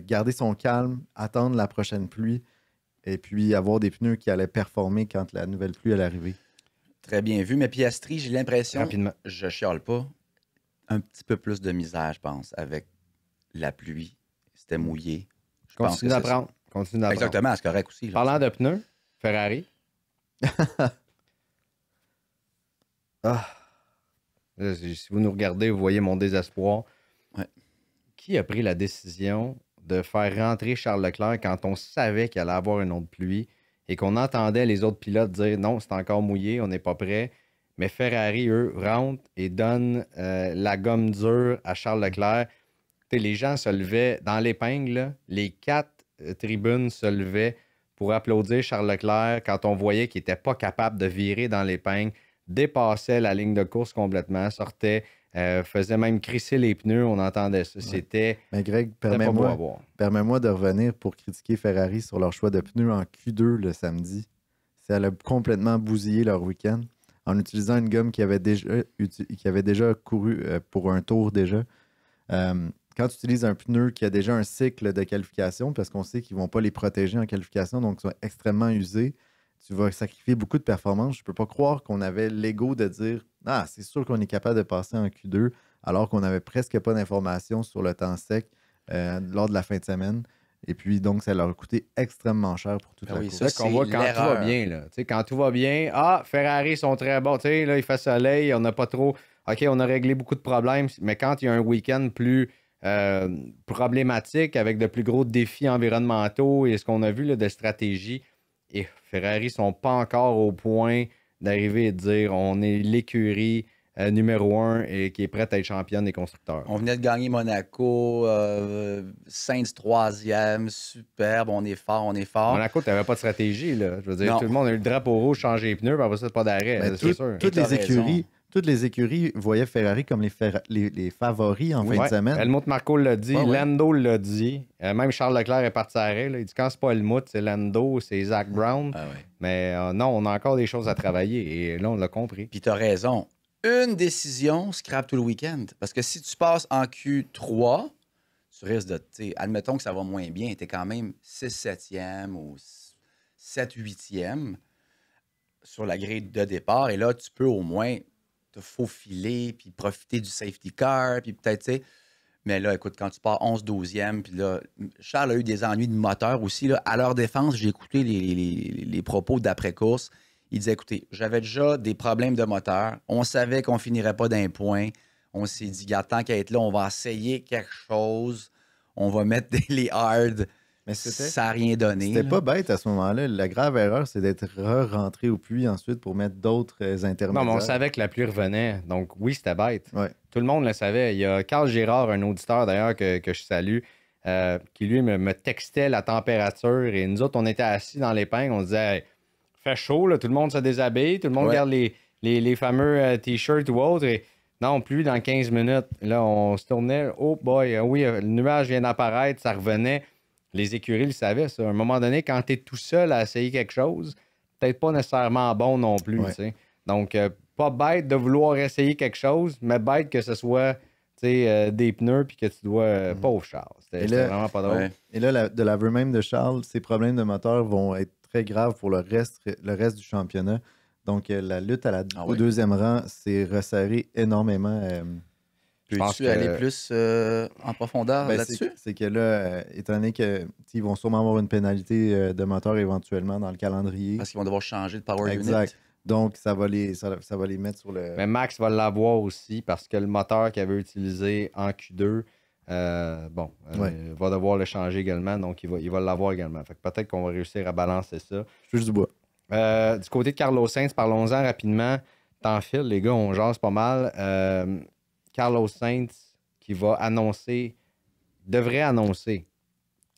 garder son calme, attendre la prochaine pluie, et puis avoir des pneus qui allaient performer quand la nouvelle pluie allait arriver. Très bien vu, mais Piastri, j'ai l'impression, Rapidement. je chiale pas, un petit peu plus de misère, je pense, avec la pluie. C'était mouillé. Je pense Continue que c'est d'apprendre. Continue ça. d'apprendre. Exactement, c'est correct aussi. là. Parlant de pneus, Ferrari. Là, si vous nous regardez, vous voyez mon désespoir. Ouais. Qui a pris la décision de faire rentrer Charles Leclerc quand on savait qu'il allait avoir une autre pluie et qu'on entendait les autres pilotes dire non, c'est encore mouillé, on n'est pas prêt. Mais Ferrari, eux, rentrent et donnent la gomme dure à Charles Leclerc. Tu sais, les gens se levaient dans l'épingle, là, les 4 tribunes se levaient pour applaudir Charles Leclerc quand on voyait qu'il n'était pas capable de virer dans l'épingle, dépassait la ligne de course complètement, sortait, faisait même crisser les pneus, on entendait ça. C'était Mais Greg, c'était pas beau à voir. permets-moi de revenir pour critiquer Ferrari sur leur choix de pneus en Q2 le samedi. Ça a complètement bousillé leur week-end en utilisant une gomme qui avait déjà couru pour un tour déjà. Quand tu utilises un pneu qui a déjà un cycle de qualification, parce qu'on sait qu'ils ne vont pas les protéger en qualification, donc ils sont extrêmement usés, tu vas sacrifier beaucoup de performances. Je ne peux pas croire qu'on avait l'ego de dire « Ah, c'est sûr qu'on est capable de passer en Q2 », alors qu'on n'avait presque pas d'informations sur le temps sec lors de la fin de semaine. Et puis, donc, ça leur a coûté extrêmement cher pour toute Ah la oui, course. ça, C'est qu'on voit quand tout l'erreur. va bien. Là. Tu sais, quand tout va bien, Ferrari sont très bons. Tu sais, là, il fait soleil, on n'a pas trop. OK, on a réglé beaucoup de problèmes, mais quand il y a un week-end plus problématique avec de plus gros défis environnementaux et ce qu'on a vu là, de stratégie, et Ferrari sont pas encore au point d'arriver et de dire on est l'écurie numéro 1 et qui est prête à être championne des constructeurs. On venait de gagner Monaco, Sainz 3e, superbe, on est fort, on est fort. Monaco, tu n'avais pas de stratégie. Là. Je veux dire, Non. tout le monde a eu le drapeau rouge, changé les pneus, puis après ça, pas d'arrêt. Mais là, c'est sûr. toutes, Et t'as toutes les écuries voyaient Ferrari comme les favoris en fin Ouais. de semaine. Helmut Marko l'a dit, Ouais, ouais. Lando l'a dit. Même Charles Leclerc est parti à arrêt. Là. Il dit quand c'est pas Helmut, c'est Lando, c'est Zach Brown. Ah ouais. Mais non, on a encore des choses à travailler. Et là, on l'a compris. Puis tu as raison. Une décision scrape tout le week-end. Parce que si tu passes en Q3, tu risques de. Admettons que ça va moins bien, tu es quand même 6-7e ou 7-8e sur la grille de départ. Et là, tu peux au moins te faufiler, puis profiter du safety car, puis peut-être, tu sais. Mais là, écoute, quand tu pars 11-12e, puis là, Charles a eu des ennuis de moteur aussi. Là. À leur défense, j'ai écouté les propos d'après-course. Il disait, écoutez, j'avais déjà des problèmes de moteur. On savait qu'on finirait pas d'un point. On s'est dit, regarde, tant qu'à être là, on va essayer quelque chose. On va mettre les hard. Mais c'était Ça n'a rien donné. c'était là. pas bête à ce moment-là. La grave erreur, c'est d'être rentré au puits ensuite pour mettre d'autres intermédiaires. Non, mais on savait que la pluie revenait. Donc, oui, c'était bête. Ouais. Tout le monde le savait. Il y a Carl Girard, un auditeur d'ailleurs que je salue, qui lui me textait la température. Et nous autres, on était assis dans l'épingle. On se disait, hey, fait chaud, là, tout le monde se déshabille, tout le monde Ouais. garde les fameux t-shirts ou autres. Et non, plus dans 15 minutes. Là, on se tournait. Oh boy, oui, le nuage vient d'apparaître, ça revenait. Les écuries le savaient, ça. À un moment donné, quand tu es tout seul à essayer quelque chose, peut-être pas nécessairement bon non plus. Ouais. Tu sais. Donc, pas bête de vouloir essayer quelque chose, mais bête que ce soit des pneus puis que tu dois. Pauvre Charles. C'était Et là- vraiment pas drôle. Ouais. Et là, de l'aveu même de Charles, ces problèmes de moteur vont être très graves pour le reste du championnat. Donc, la lutte au oui. deuxième rang s'est resserrée énormément. Je pense Peux-tu que- aller plus en profondeur Ben, là-dessus? c'est que là, étant donné qu'ils vont sûrement avoir une pénalité de moteur éventuellement dans le calendrier. Parce qu'ils vont devoir changer de power Exact. unit. Donc, ça va les mettre sur le. Mais Max va l'avoir aussi parce que le moteur qu'il avait utilisé en Q2, Ouais. va devoir le changer également. Donc, il va l'avoir également. Fait que peut-être qu'on va réussir à balancer ça. Je touche du bois. Du côté de Carlos Sainz, parlons-en rapidement. temps file, les gars, on jase pas mal. Carlos Sainz qui devrait annoncer.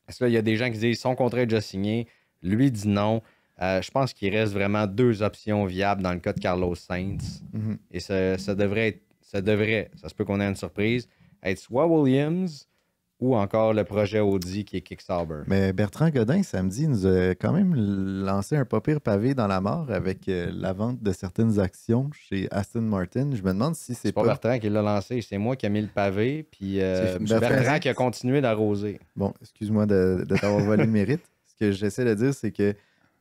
Parce que là, il y a des gens qui disent son contrat est déjà signé. Lui dit non. Je pense qu'il reste vraiment 2 options viables dans le cas de Carlos Sainz. Mhm. Et ça devrait, ça se peut qu'on ait une surprise, être soit Williams ou encore le projet Audi qui est Kick Sauber. Mais Bertrand Godin, samedi, nous a quand même lancé un pas pire pavé dans la mort avec la vente de certaines actions chez Aston Martin. Je me demande si c'est pas Bertrand qui l'a lancé, c'est moi qui ai mis le pavé, puis Bertrand qui a continué d'arroser. Bon, excuse-moi de t'avoir volé le mérite. Ce que j'essaie de dire, c'est que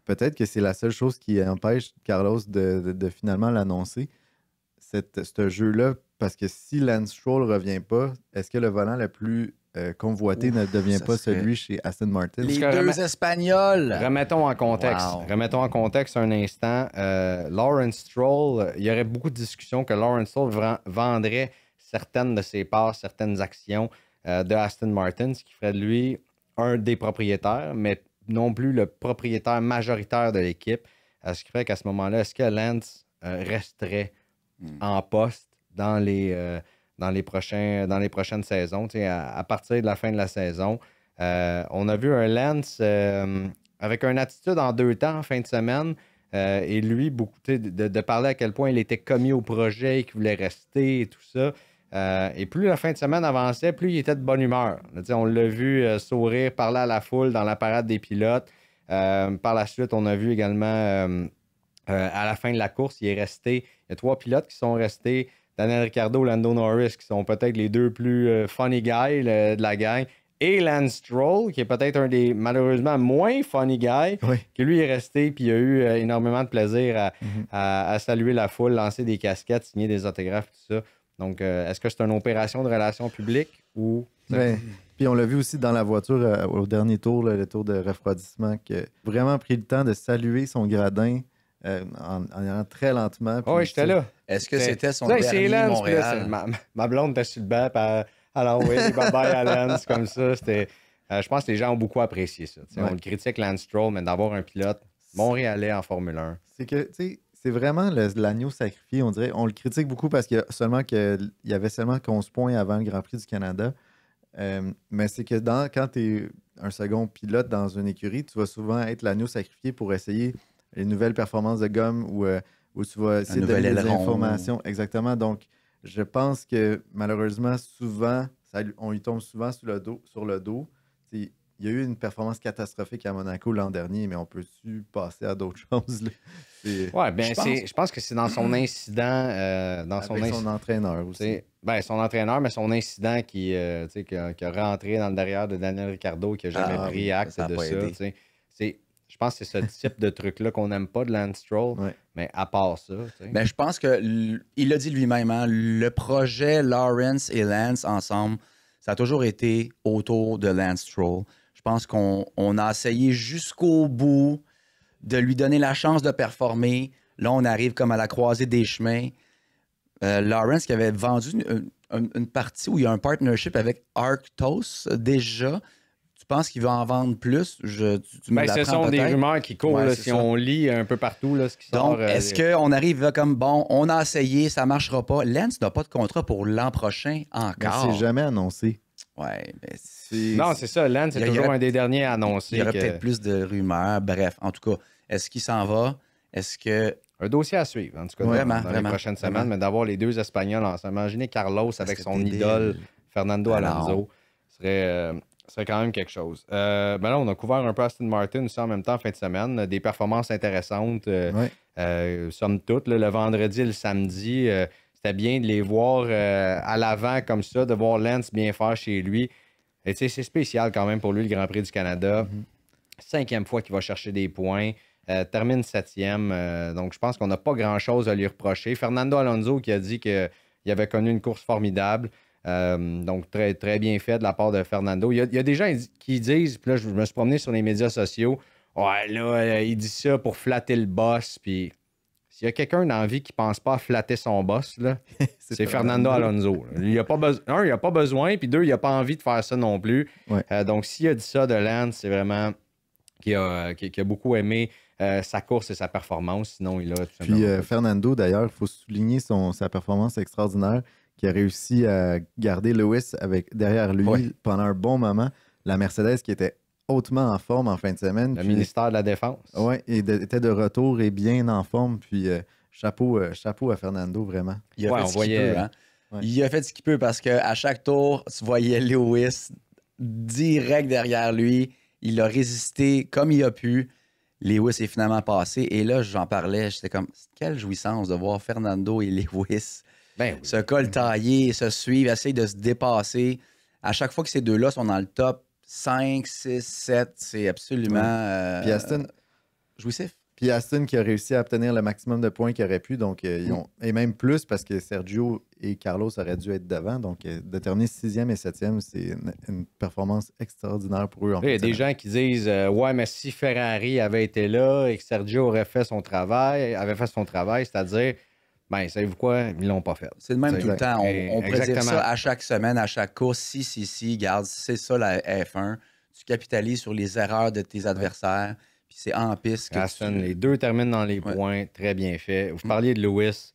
peut-être que c'est la seule chose qui empêche Carlos de finalement l'annoncer, ce jeu-là, parce que si Lance Stroll ne revient pas, est-ce que le volant le plus convoité ne devient pas celui chez Aston Martin? Les 2 Espagnols! Remettons en contexte. Wow. Remettons en contexte un instant. Lawrence Stroll, il y aurait beaucoup de discussions que Lawrence Stroll vendrait certaines de ses parts, certaines actions de Aston Martin, ce qui ferait de lui un des propriétaires, mais non plus le propriétaire majoritaire de l'équipe. Ce qui fait qu'à ce moment-là, est-ce que Lance resterait en poste dans les prochaines saisons, à partir de la fin de la saison? On a vu un Lance avec une attitude en 2 temps en fin de semaine. Et lui, beaucoup de parler à quel point il était commis au projet, qu'il voulait rester et tout ça. Et plus la fin de semaine avançait, plus il était de bonne humeur. On l'a vu sourire, parler à la foule dans la parade des pilotes. Par la suite, on a vu également à la fin de la course, il y a 3 pilotes qui sont restés. Daniel Ricciardo, Lando Norris, qui sont peut-être les 2 plus funny guys de la gang. Et Lance Stroll, qui est peut-être un des malheureusement moins funny guys, qui lui est resté, puis il a eu énormément de plaisir à saluer la foule, lancer des casquettes, signer des autographes, tout ça. Donc, est-ce que c'est une opération de relations publiques ou... Puis on l'a vu aussi dans la voiture au dernier tour, le tour de refroidissement, qui a vraiment pris le temps de saluer son gradin en allant très lentement. Oui, j'étais là. Est-ce que c'était son dernier Lance, Montréal? Ma blonde était sur le banc, alors oui, bye-bye à Lance, comme ça. Je pense que les gens ont beaucoup apprécié ça. On le critique Lance Stroll, mais d'avoir un pilote montréalais en Formule 1. C'est que, tu sais, c'est vraiment l'agneau sacrifié, on dirait. On le critique beaucoup parce qu'il y avait seulement 11 points avant le Grand Prix du Canada. Mais c'est que quand tu es un second pilote dans une écurie, tu vas souvent être l'agneau sacrifié pour essayer les nouvelles performances de gomme où tu vas essayer de donner des informations. Exactement. Donc, je pense que malheureusement, souvent, on lui tombe souvent sur le dos. Il y a eu une performance catastrophique à Monaco l'an dernier, mais on peut-tu passer à d'autres choses? Oui, bien, je pense que c'est dans son incident. Son entraîneur aussi. Son entraîneur, mais son incident qui a rentré dans le derrière de Daniel Ricciardo, qui n'a jamais pris acte de ça. Je pense que c'est ce type de truc-là qu'on n'aime pas de Lance Stroll, mais à part ça... Je pense qu'il l'a dit lui-même, hein, le projet Lawrence et Lance ensemble, ça a toujours été autour de Lance Stroll. Je pense qu'on a essayé jusqu'au bout de lui donner la chance de performer. Là, on arrive comme à la croisée des chemins. Lawrence qui avait vendu une partie où il y a un partnership avec Arctos déjà. Tu penses qu'il va en vendre plus? Ce sont des rumeurs qui courent si on lit un peu partout là, ce qui sort. Donc, est-ce qu'on arrive là comme, on a essayé, ça ne marchera pas. Lance n'a pas de contrat pour l'an prochain encore. Mais c'est jamais annoncé. Non, c'est ça. Lance, c'est toujours un des derniers à annoncer. Il y aurait peut-être plus de rumeurs. Bref, en tout cas, est-ce qu'il s'en va? Est-ce que... Un dossier à suivre, en tout cas, dans les prochaines semaines, mais d'avoir les 2 Espagnols ensemble. Imaginez Carlos avec son idole, Fernando Alonso. Serait quand même quelque chose. Là, on a couvert un peu Aston Martin aussi en même temps en fin de semaine. Des performances intéressantes. Somme toute, le vendredi et le samedi, c'était bien de les voir à l'avant comme ça, de voir Lance bien faire chez lui. Et c'est spécial quand même pour lui, le Grand Prix du Canada. 5e fois qu'il va chercher des points. Termine 7e. Donc, je pense qu'on n'a pas grand-chose à lui reprocher. Fernando Alonso qui a dit qu'il avait connu une course formidable. Donc, très, très bien fait de la part de Fernando. Il y a des gens qui disent, puis là, je me suis promené sur les médias sociaux, ouais, là, il dit ça pour flatter le boss. Puis, s'il y a quelqu'un dans la vie qui pense pas à flatter son boss, là, c'est Fernando Alonso. Il n'a pas besoin, puis 2, il n'a pas envie de faire ça non plus. Donc, s'il a dit ça de Lance, c'est vraiment qui a beaucoup aimé sa course et sa performance. Sinon, il a tout Puis simplement- Fernando, d'ailleurs, il faut souligner sa performance extraordinaire, qui a réussi à garder Lewis derrière lui Ouais. pendant un bon moment. La Mercedes qui était hautement en forme en fin de semaine. le Puis, ministère de la Défense. ouais, était de retour et bien en forme. Puis chapeau à Fernando, vraiment. Il a Ouais, fait on ce voyait- qu'il peut. Hein? Ouais. Il a fait ce qu'il peut parce qu'à chaque tour, tu voyais Lewis direct derrière lui. Il a résisté comme il a pu. Lewis est finalement passé. Et là, j'en parlais. J'étais comme, quelle jouissance de voir Fernando et Lewis Ben oui. se coltailler, se suivre, essayer de se dépasser. À chaque fois que ces deux-là sont dans le top 5, 6, 7, c'est absolument Puis Aston, jouissif. Puis Aston qui a réussi à obtenir le maximum de points qu'il aurait pu. Donc, et même plus parce que Sergio et Carlos auraient dû être devant. Donc, de terminer 6e et 7e, c'est une performance extraordinaire pour eux. Il y a des gens qui disent ouais, mais si Ferrari avait été là et que Sergio avait fait son travail, c'est-à-dire, ben, savez-vous quoi, ils l'ont pas fait. C'est le même C'est tout le exact. temps. On prédire Exactement. ça à chaque semaine, à chaque course. Si, garde, c'est ça la F1. Tu capitalises sur les erreurs de tes adversaires. Puis c'est en piste que Aston, tu... les deux terminent dans les Ouais. points, très bien fait. Vous parliez de Lewis.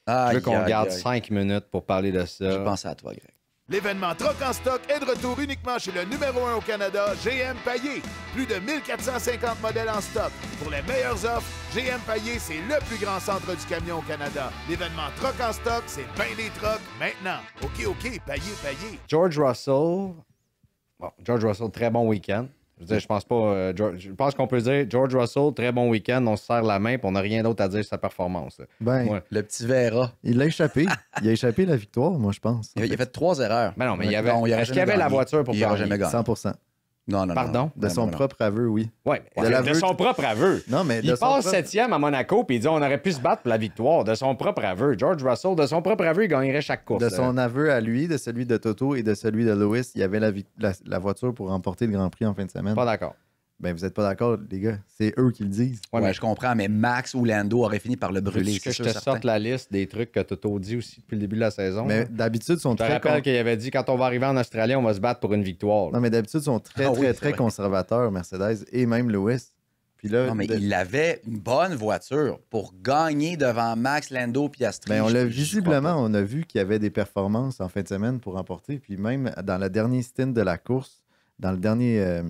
Je veux qu'on Aïe, aïe, garde aïe. 5 minutes pour parler de ça. Je pense à toi, Greg. L'événement Troc en stock est de retour uniquement chez le numéro 1 au Canada, GM Payé. Plus de 1450 modèles en stock. Pour les meilleures offres, GM Payé, c'est le plus grand centre du camion au Canada. L'événement Troc en stock, c'est bien des trocs maintenant. OK, payé. George Russell, très bon week-end. Je veux dire, je pense pas. Je pense qu'on peut dire George Russell, très bon week-end. On se serre la main et on n'a rien d'autre à dire sur sa performance. là. Ben, Ouais. Le petit Vera. il l'a échappé. Il a échappé la victoire, moi, je pense. Il a fait 3 erreurs. Ben non, mais Ouais. il y avait. Non, il aurait Est-ce qu'il y jamais avait la gagné. voiture pour Il aurait gagner? jamais gagné. 100%. Non. Pardon? De son Non, non. propre aveu, oui. Oui, De l'aveu, de son tu- propre aveu. Non, mais Il de son passe propre- 7e à Monaco puis il dit on aurait pu se battre pour la victoire. De son propre aveu. George Russell, de son propre aveu, il gagnerait chaque course. De son aveu à lui, de celui de Toto et de celui de Lewis, il y avait la voiture pour remporter le Grand Prix en fin de semaine. Pas d'accord. Ben, vous n'êtes pas d'accord, les gars. C'est eux qui le disent. Ouais, Ouais, mais je comprends, mais Max ou Lando auraient fini par le brûler. veux-tu que c'est je sûr, te certain. sorte la liste des trucs que Toto dit aussi depuis le début de la saison? Mais là? d'habitude, ils sont Je te très rappelle qu'il avait dit quand on va arriver en Australie, on va se battre pour une victoire. là. Non, mais d'habitude, ils sont très, Ah oui, très, c'est très vrai. conservateurs, Mercedes et même Lewis. Puis là, Non, mais il avait une bonne voiture pour gagner devant Max, Lando, Piastri. ben, on l'a Je visiblement, crois on a vu qu'il y avait des performances en fin de semaine pour remporter. Puis même dans le dernier stint de la course, dans le dernier,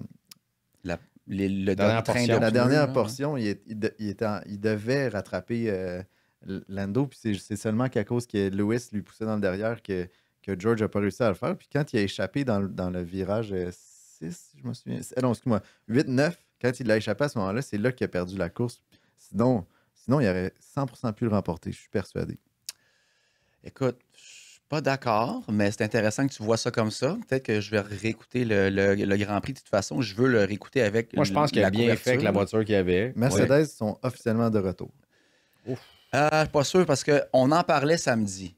pas. Le Dernière train portion. de la pneus, dernière là, portion, il devait rattraper Lando. Puis c'est seulement qu'à cause que Lewis lui poussait dans le derrière que George n'a pas réussi à le faire. Puis quand il a échappé dans le virage 6, je me souviens. Non, excuse-moi, 8-9, quand il a échappé à ce moment-là, c'est là qu'il a perdu la course. Sinon, il aurait 100% pu le remporter, je suis persuadé. Écoute, je suis pas d'accord, mais c'est intéressant que tu vois ça comme ça. Peut-être que je vais réécouter le Grand Prix. De toute façon, je veux le réécouter avec Moi, je pense qu'il a la bien fait avec la couverture. voiture qu'il y avait. Mercedes sont officiellement de retour. Pas sûr, parce qu'on en parlait samedi.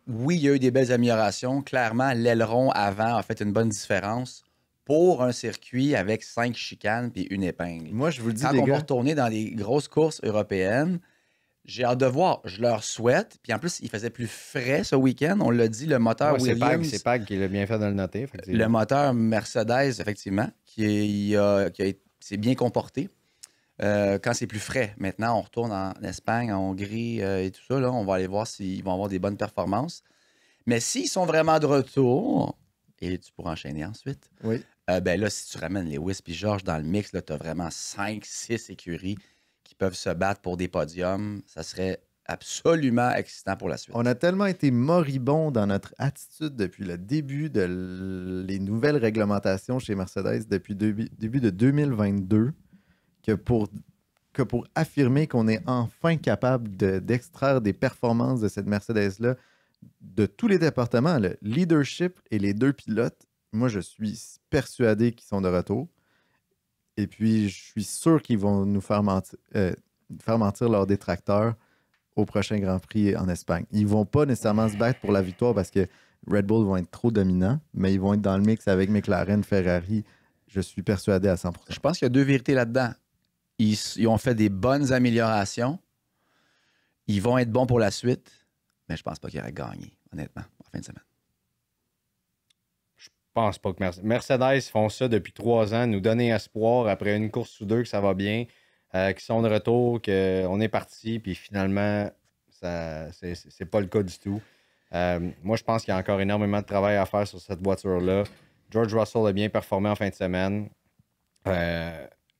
Oui, il y a eu des belles améliorations. Clairement, l'aileron avant a fait une bonne différence pour un circuit avec 5 chicanes puis une épingle. Moi, je vous le dis, Quand les on va gars, retourner dans les grosses courses européennes, j'ai hâte de voir. Je leur souhaite. Puis en plus, il faisait plus frais ce week-end. On l'a dit, le moteur Ouais, Williams, c'est Pag qui l'a bien fait de le noter. effectivement. le moteur Mercedes, effectivement, s'est bien comporté. Quand c'est plus frais. Maintenant, on retourne en Espagne, en Hongrie et tout ça. Là, on va aller voir s'ils vont avoir des bonnes performances. Mais s'ils sont vraiment de retour, et tu pourras enchaîner ensuite, oui. ben là, si tu ramènes Lewis et George dans le mix, tu as vraiment 5-6 écuries qui peuvent se battre pour des podiums. Ça serait absolument excitant pour la suite. On a tellement été moribond dans notre attitude depuis le début les nouvelles réglementations chez Mercedes depuis début de 2022 que pour affirmer qu'on est enfin capable d'extraire des performances de cette Mercedes-là de tous les départements, le leadership et les deux pilotes, moi, je suis persuadé qu'ils sont de retour. Et puis, je suis sûr qu'ils vont nous faire mentir leurs détracteurs au prochain Grand Prix en Espagne. Ils ne vont pas nécessairement se battre pour la victoire parce que Red Bull vont être trop dominants, mais ils vont être dans le mix avec McLaren, Ferrari. Je suis persuadé à 100%. Je pense qu'il y a deux vérités là-dedans. Ils ont fait des bonnes améliorations. Ils vont être bons pour la suite, mais je pense pas qu'ils auraient gagné, honnêtement, en fin de semaine. pense pas que Mercedes font ça depuis 3 ans, nous donner espoir après une course ou deux que ça va bien, qu'ils sont de retour, qu'on est parti, puis finalement, c'est pas le cas du tout. Moi, je pense qu'il y a encore énormément de travail à faire sur cette voiture-là. George Russell a bien performé en fin de semaine.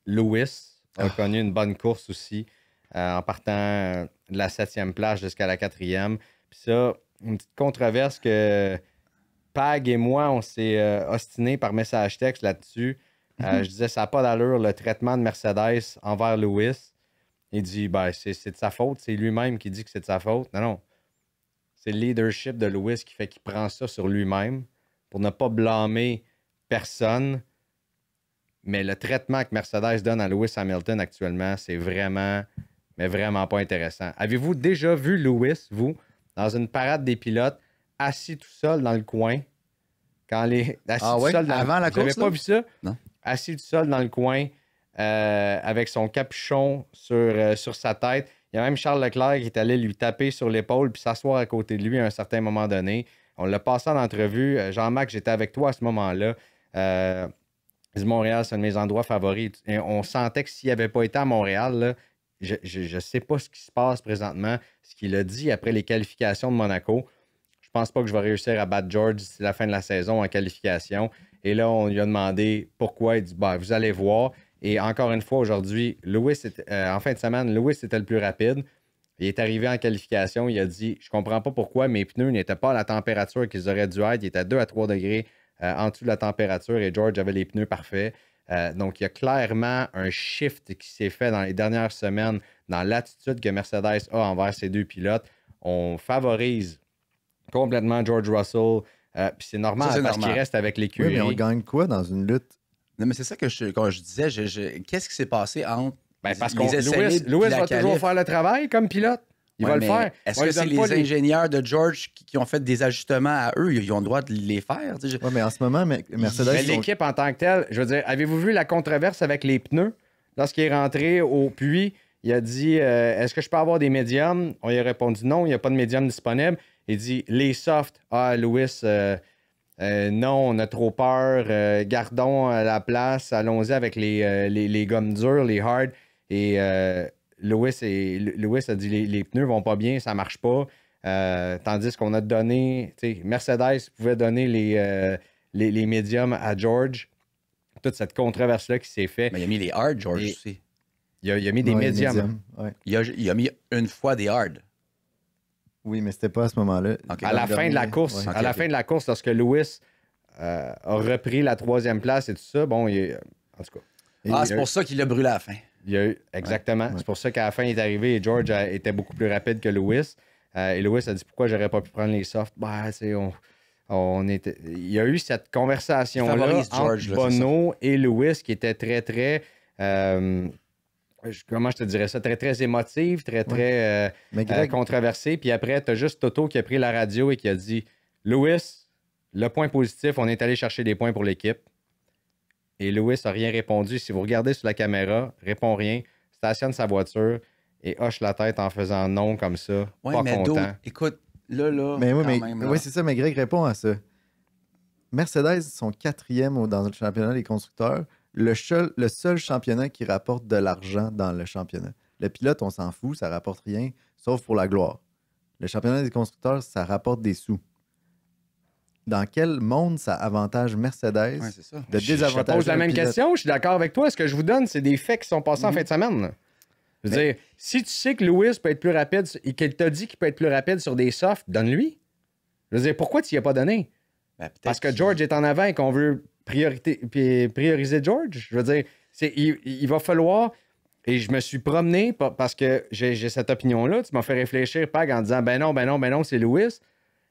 Lewis a connu une bonne course aussi, en partant de la 7e place jusqu'à la 4e. Puis ça, une petite controverse que Pag et moi, on s'est ostinés par message texte là-dessus. Je disais, ça n'a pas d'allure, le traitement de Mercedes envers Lewis. Il dit, ben, c'est de sa faute. C'est lui-même qui dit que c'est de sa faute. Non. C'est le leadership de Lewis qui fait qu'il prend ça sur lui-même pour ne pas blâmer personne. Mais le traitement que Mercedes donne à Lewis Hamilton actuellement, c'est vraiment, mais vraiment pas intéressant. Avez-vous déjà vu Lewis, vous, dans une parade des pilotes, assis tout seul dans le coin? Avant la course? Vous n'avez pas vu ça? Non. Assis tout seul dans le coin, avec son capuchon sur sa tête. Il y a même Charles Leclerc qui est allé lui taper sur l'épaule puis s'asseoir à côté de lui à un certain moment donné. On l'a passé en entrevue. Jean-Marc, j'étais avec toi à ce moment-là. Montréal, c'est un de mes endroits favoris. Et on sentait que s'il n'avait pas été à Montréal, là, je ne sais pas ce qui se passe présentement. Ce qu'il a dit après les qualifications de Monaco, je pense pas que je vais réussir à battre George d'ici la fin de la saison en qualification. Et là, on lui a demandé pourquoi. Il dit, vous allez voir. Et encore une fois, aujourd'hui, en fin de semaine, Lewis était le plus rapide. Il est arrivé en qualification. Il a dit, je comprends pas pourquoi mes pneus n'étaient pas à la température qu'ils auraient dû être. Ils étaient à 2 à 3 degrés en dessous de la température et George avait les pneus parfaits. Donc, il y a clairement un shift qui s'est fait dans les dernières semaines dans l'attitude que Mercedes a envers ses deux pilotes. On favorise complètement George Russell. Puis c'est normal parce qu'il reste avec l'écurie. Oui, mais on gagne quoi dans une lutte? Non, mais c'est ça que quand je disais. Qu'est-ce qui s'est passé entre parce que Lewis va toujours faire le travail comme pilote. Il va le faire. Est-ce que c'est les ingénieurs de George qui ont fait des ajustements à eux? Ils ont le droit de les faire. Oui, mais en ce moment, Mercedes... Mais l'équipe en tant que telle, je veux dire, avez-vous vu la controverse avec les pneus? Lorsqu'il est rentré au puits, il a dit est-ce que je peux avoir des médiums? On lui a répondu non, il n'y a pas de médium disponible. Il dit les softs. Lewis, non, on a trop peur. Gardons la place. Allons-y avec les gommes dures, les hard. Et Lewis a dit les pneus vont pas bien, ça marche pas. Tandis qu'on a donné, Mercedes pouvait donner les médiums à George. Toute cette controverse-là qui s'est faite. Mais il a mis les hard, George aussi. Il a mis des médiums. Ouais. Il a mis une fois des hard. Oui, mais c'était pas à ce moment-là. Okay. À la fin de la course. Ouais. À la fin de la course, lorsque Lewis a repris la 3e place et tout ça, bon, en tout cas. C'est pour ça qu'il l'a brûlé à la fin. Exactement. Ouais. C'est pour ça qu'à la fin, il est arrivé et George était beaucoup plus rapide que Lewis. Et Lewis a dit pourquoi j'aurais pas pu prendre les softs. Il y a eu cette conversation-là entre Bono et Lewis qui était très, très... comment je te dirais ça? Très, très émotive, très, très controversée. Puis après, tu as juste Toto qui a pris la radio et qui a dit Lewis, le point positif, on est allé chercher des points pour l'équipe. Et Lewis n'a rien répondu. Si vous regardez sur la caméra, répond rien, stationne sa voiture et hoche la tête en faisant non comme ça. Pas content. Écoute, là. Oui, c'est ça, mais Greg répond à ça. Mercedes sont 4e dans le championnat des constructeurs. Le seul championnat qui rapporte de l'argent dans le championnat. Le pilote, on s'en fout, ça rapporte rien, sauf pour la gloire. Le championnat des constructeurs, ça rapporte des sous. Dans quel monde ça avantage Mercedes de désavantager? Je pose la même question, je suis d'accord avec toi. Ce que je vous donne, c'est des faits qui sont passés en fin de semaine. Je veux dire, si tu sais que Lewis peut être plus rapide et qu'il t'a dit qu'il peut être plus rapide sur des softs, donne-lui. Je veux dire, pourquoi tu n'y as pas donné? Parce que George est en avant et qu'on veut prioriser George. Je veux dire, il va falloir... Et je me suis promené parce que j'ai cette opinion-là. Tu m'as fait réfléchir, Pag, en disant ben non, c'est Lewis.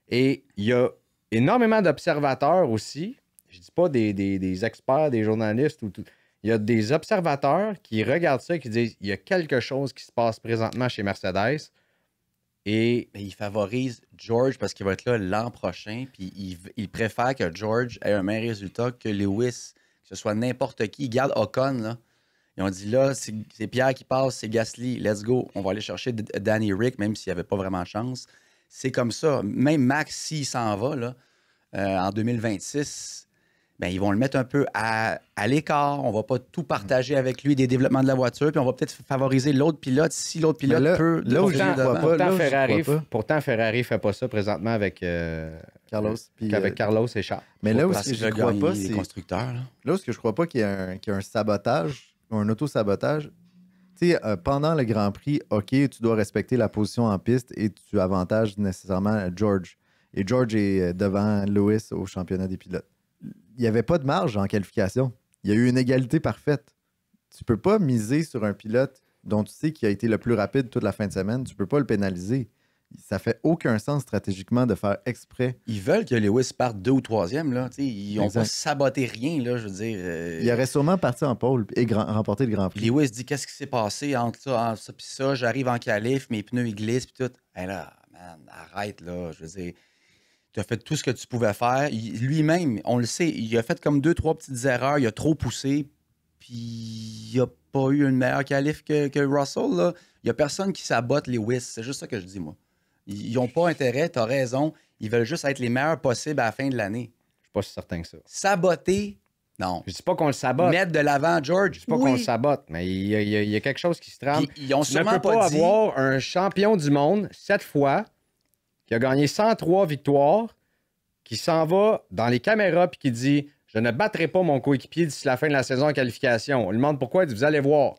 Et il y a énormément d'observateurs aussi. Je dis pas des experts, des journalistes ou tout. Il y a des observateurs qui regardent ça et qui disent il y a quelque chose qui se passe présentement chez Mercedes. Et il favorise George parce qu'il va être là l'an prochain. Puis il préfère que George ait un meilleur résultat que Lewis. Que ce soit n'importe qui. Il garde Ocon, là. Ils ont dit là, c'est Pierre qui passe, c'est Gasly, let's go. On va aller chercher Danny Rick, même s'il n'y avait pas vraiment de chance. C'est comme ça. Même Max, s'il s'en va là, en 2026, ben, ils vont le mettre un peu à l'écart. On va pas tout partager avec lui des développements de la voiture, puis on va peut-être favoriser l'autre pilote si l'autre pilote peut... Pourtant, Ferrari fait pas ça présentement avec Carlos et Charles. Mais là où Parce je crois pas, les c'est... constructeurs. Là où je crois pas qu'il y ait un sabotage, ou un auto-sabotage, tu sais, pendant le Grand Prix, OK, tu dois respecter la position en piste et tu avantages nécessairement George. Et George est devant Lewis au championnat des pilotes. Il n'y avait pas de marge en qualification. Il y a eu une égalité parfaite. Tu peux pas miser sur un pilote dont tu sais qu'il a été le plus rapide toute la fin de semaine. Tu peux pas le pénaliser. Ça fait aucun sens stratégiquement de faire exprès. Ils veulent que Lewis parte 2 ou 3e. Là. Ils n'ont Exact. pas saboté rien, là, je veux dire. Il aurait sûrement parti en pôle et remporté le Grand Prix. Lewis dit qu'est-ce qui s'est passé entre ça et ça. J'arrive en qualif, mes pneus ils glissent puis tout. Hey là, man, arrête là. Je veux dire, tu as fait tout ce que tu pouvais faire. Lui-même, on le sait, il a fait comme 2-3 petites erreurs. Il a trop poussé. Puis il n'a pas eu une meilleure qualif que Russell. Là. Il n'y a personne qui sabote Lewis. C'est juste ça que je dis, moi. Ils n'ont pas intérêt, tu as raison. Ils veulent juste être les meilleurs possibles à la fin de l'année. Je suis pas si certain que ça. Saboter, non. Je dis pas qu'on le sabote. Mettre de l'avant George, Je dis pas qu'on le sabote, mais il y a quelque chose qui se trame. Puis, ils ont Tu ne sûrement peux pas dit... avoir un champion du monde 7 fois qui a gagné 103 victoires, qui s'en va dans les caméras puis qui dit « Je ne battrai pas mon coéquipier d'ici la fin de la saison en qualification. » On lui demande pourquoi, il dit « Vous allez voir. »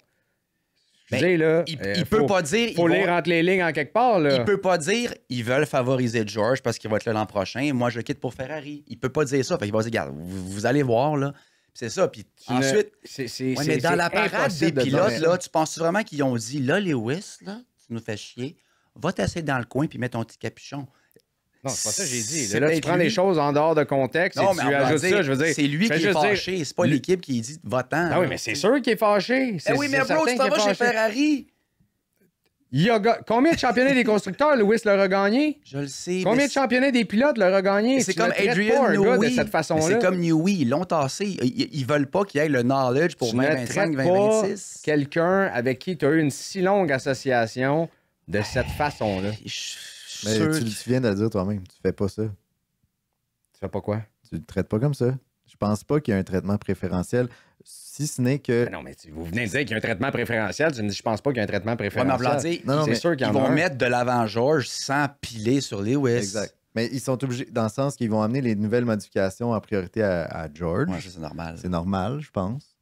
Ben, il faut peut pas dire... faut lire entre les lignes en quelque part. Là. Il peut pas dire ils veulent favoriser George parce qu'il va être là l'an prochain. Moi, je quitte pour Ferrari. Il peut pas dire ça. Fait qu'il va dire, regarde, vous allez voir, là. Puis c'est ça. Puis ensuite... Ouais, mais dans la parade des pilotes, là, tu penses vraiment qu'ils ont dit, là, Lewis, là, tu nous fais chier, va t'asseoir dans le coin puis mets ton petit capuchon. Non, c'est pas ça que j'ai dit. C'est Là, tu peut-être prends lui. les choses en dehors de contexte Non, et mais tu on va ajoutes dire, ça. Je veux dire, c'est lui fais qui est juste dire- fâché. C'est pas l'équipe qui dit va-t'en. Ah oui, mais c'est sûr qu'il est fâché. Eh oui, mais bro, tu t'en vas chez Ferrari. Combien de championnats des constructeurs Lewis leur a gagné? Je le sais. Combien mais de championnats des pilotes leur a gagné? c'est Tu comme ne traites Adrian pas un gars de Newey. cette Mais façon-là. c'est comme Newey, ils l'ont tassé. Ils veulent pas qu'il y ait le knowledge pour Tu ne 2025, traites pas 2026. quelqu'un avec qui tu as eu une si longue association de cette façon-là. Mais tu viens de le dire toi-même. Tu fais pas ça. Tu fais pas quoi? Tu le traites pas comme ça. Je pense pas qu'il y a un traitement préférentiel, si ce n'est que... Ah non, mais vous venez de dire qu'il y a un traitement préférentiel. Tu me dis, je pense pas qu'il y a un traitement Ouais, mais en préférentiel. voulant dire, Non, c'est mais sûr qu'il y ils en a vont un. mettre de l'avant George sans piler sur Lewis. Exact. Mais ils sont obligés, dans le sens qu'ils vont amener les nouvelles modifications en priorité à George. Ouais, ça, c'est normal. C'est normal, je pense.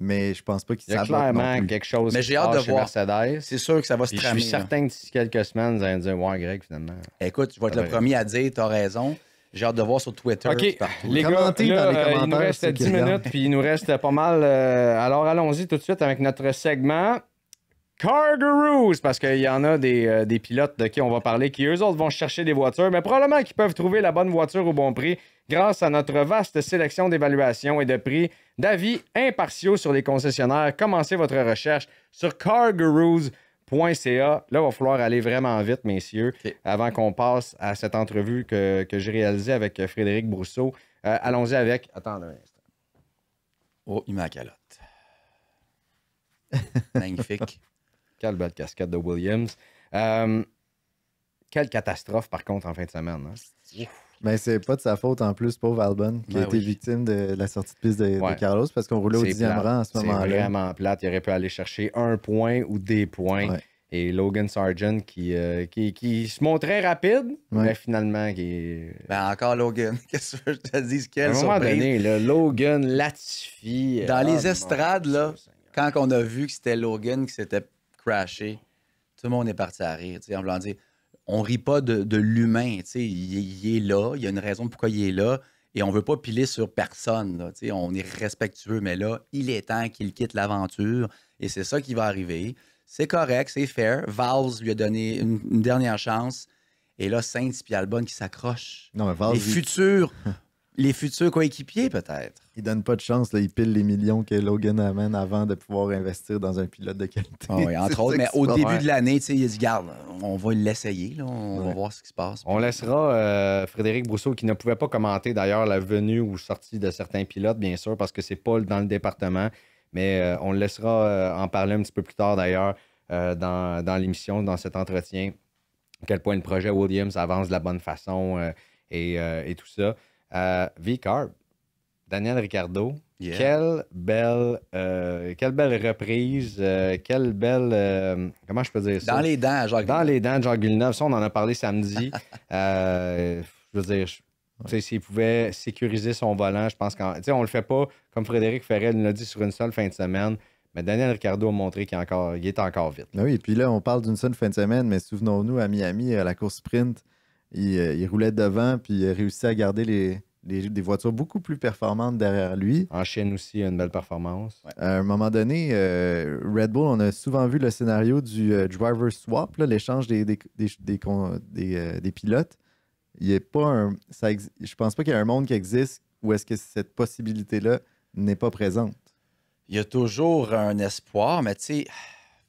Mais je pense pas qu'ils Il y a sabotent non clairement plus. quelque chose Mais qui j'ai se hâte passe de chez voir. Mercedes. C'est sûr que ça va se Puis je tramer. suis là. certain que d'ici quelques semaines, vous allez me dire, ouais, Greg, finalement. Écoute, je vais être le Ouais. premier à dire, t'as raison. J'ai hâte de voir sur Twitter. OK, puis partout. les gars, Commentez là, dans les il nous commentaires, reste ceux 10 qui regardent. minutes, puis il nous reste pas mal. Alors, allons-y tout de suite avec notre segment Cargaroos, parce qu'il y en a des pilotes de qui on va parler qui, eux autres, vont chercher des voitures, mais probablement qu'ils peuvent trouver la bonne voiture au bon prix grâce à notre vaste sélection d'évaluations et de prix d'avis impartiaux sur les concessionnaires. Commencez votre recherche sur cargaroos.ca. Là, il va falloir aller vraiment vite, messieurs, OK. avant qu'on passe à cette entrevue que j'ai réalisée avec Frédéric Brousseau. Allons-y avec... Attends un instant. Oh, il met la calotte. Magnifique. Quelle belle casquette de Williams. Quelle catastrophe, par contre, en fin de semaine. Hein? Mais c'est pas de sa faute en plus, pauvre Albon, qui a Ben été oui. victime de la sortie de piste de Ouais. Carlos parce qu'on roulait au C'est 10e plate. rang à ce C'est moment-là. vraiment plate. Il aurait pu aller chercher un point ou des points. Ouais. Et Logan Sargent qui se montrait rapide, Ouais. mais finalement qui... Ben encore Logan. Qu'est-ce que je te dis? À Quelle un moment surprise. donné, là, Logan, Latifi... Dans les mon estrades, Dieu, là, Seigneur. quand on a vu que c'était Logan qui s'était crashé, tout le monde est parti à rire. En voulant dire, on rit pas de l'humain. Il est là, il y a une raison pourquoi il est là, et on veut pas piler sur personne. Là, on est respectueux, mais là, il est temps qu'il quitte l'aventure, et c'est ça qui va arriver. C'est correct, c'est fair. Valls lui a donné une dernière chance, et là, Sainz puis Albon qui s'accrochent. Non, mais Valls, Les futurs coéquipiers, peut-être. il donne pas de chance. Là, il pile les millions que Logan amène avant de pouvoir investir dans un pilote de qualité. Ah oui, entre C'est autres, ça mais qui au se début passe. de l'année, il a dit, garde, on va l'essayer, là, on va voir ce qui se passe. On laissera Frédéric Brousseau, qui ne pouvait pas commenter d'ailleurs la venue ou sortie de certains pilotes, bien sûr, parce que c'est pas dans le département, mais on le laissera en parler un petit peu plus tard d'ailleurs dans l'émission, dans cet entretien, à quel point le projet Williams avance de la bonne façon et tout ça. V-Carb, Daniel Ricciardo. Yeah. Quelle belle reprise. Quelle belle. Comment je peux dire ça? Dans les dents, Jacques Dans Villeneuve. les dents de Jacques Villeneuve. Ça, on en a parlé samedi. Je veux dire, s'il pouvait sécuriser son volant, je pense qu'on ne le fait pas comme Frédéric Ferrel l'a dit sur une seule fin de semaine. Mais Daniel Ricciardo a montré qu'il est encore vite. Ah oui, et puis là, on parle d'une seule fin de semaine, mais souvenons-nous, à Miami, à la course sprint, il roulait devant, puis il a réussi à garder des voitures beaucoup plus performantes derrière lui. En Chine aussi, une belle performance. Ouais. À un moment donné, Red Bull, on a souvent vu le scénario du driver swap, là, l'échange des pilotes. Il est pas je pense pas qu'il y a un monde qui existe où est-ce que cette possibilité-là n'est pas présente. Il y a toujours un espoir, mais tu sais,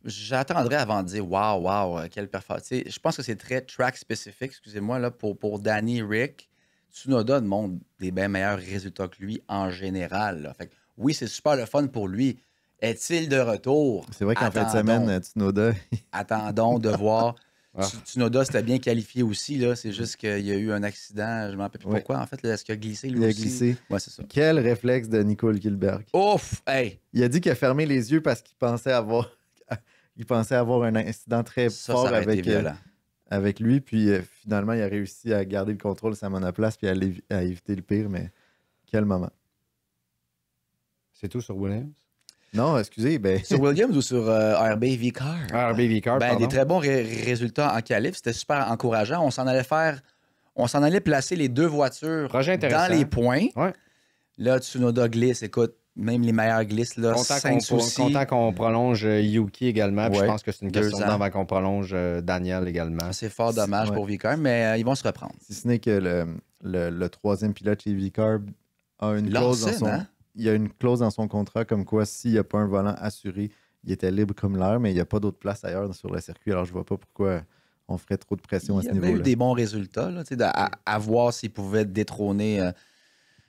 j'attendrais avant de dire wow, quelle performance. Tu sais, je pense que c'est très track spécifique, excusez-moi, là, pour Danny Rick. Tsunoda montre des bien meilleurs résultats que lui en général. Là. Fait que, oui, c'est super le fun pour lui. Est-il de retour? C'est vrai qu'en fin de semaine, Tsunoda... Attendons de voir. Ah. Tsunoda, c'était bien qualifié aussi. Là. C'est juste qu'il y a eu un accident. Je ne me rappelle plus pourquoi. En fait, là, est-ce qu'il a glissé lui Il a aussi? glissé. Ouais, c'est ça. Quel réflexe de Nico Hülkenberg. Ouf! Hey! Il a dit qu'il a fermé les yeux parce qu'il pensait avoir... il pensait avoir un incident très Ça fort aurait été avec... violent. avec lui, puis finalement, il a réussi à garder le contrôle de sa monoplace puis à éviter le pire, mais quel moment. C'est tout sur Williams? Non, excusez, Sur Williams ou sur RB V-Car? RB V-Car, Des très bons résultats en qualif. C'était super encourageant. On s'en allait placer les deux voitures Projet intéressant. dans les points. Ouais. Là, Tsunoda glisse. Écoute, même les meilleurs glisses, là, sans souci. Content qu'on prolonge Yuki également. Puis Ouais. je pense que c'est une 2 question de ans. temps avant qu'on prolonge Daniel également. C'est fort dommage Ouais. pour V-Car, mais ils vont se reprendre. si ce n'est que le troisième pilote chez Vicar a une clause dans Larsen, son... hein? Il y a une clause dans son contrat comme quoi s'il n'y a pas un volant assuré, il était libre comme l'air, mais il n'y a pas d'autre place ailleurs sur le circuit. Alors je vois pas pourquoi on ferait trop de pression à Il ce y avait eu niveau-là. des bons résultats, là, tu sais, à voir s'ils pouvaient détrôner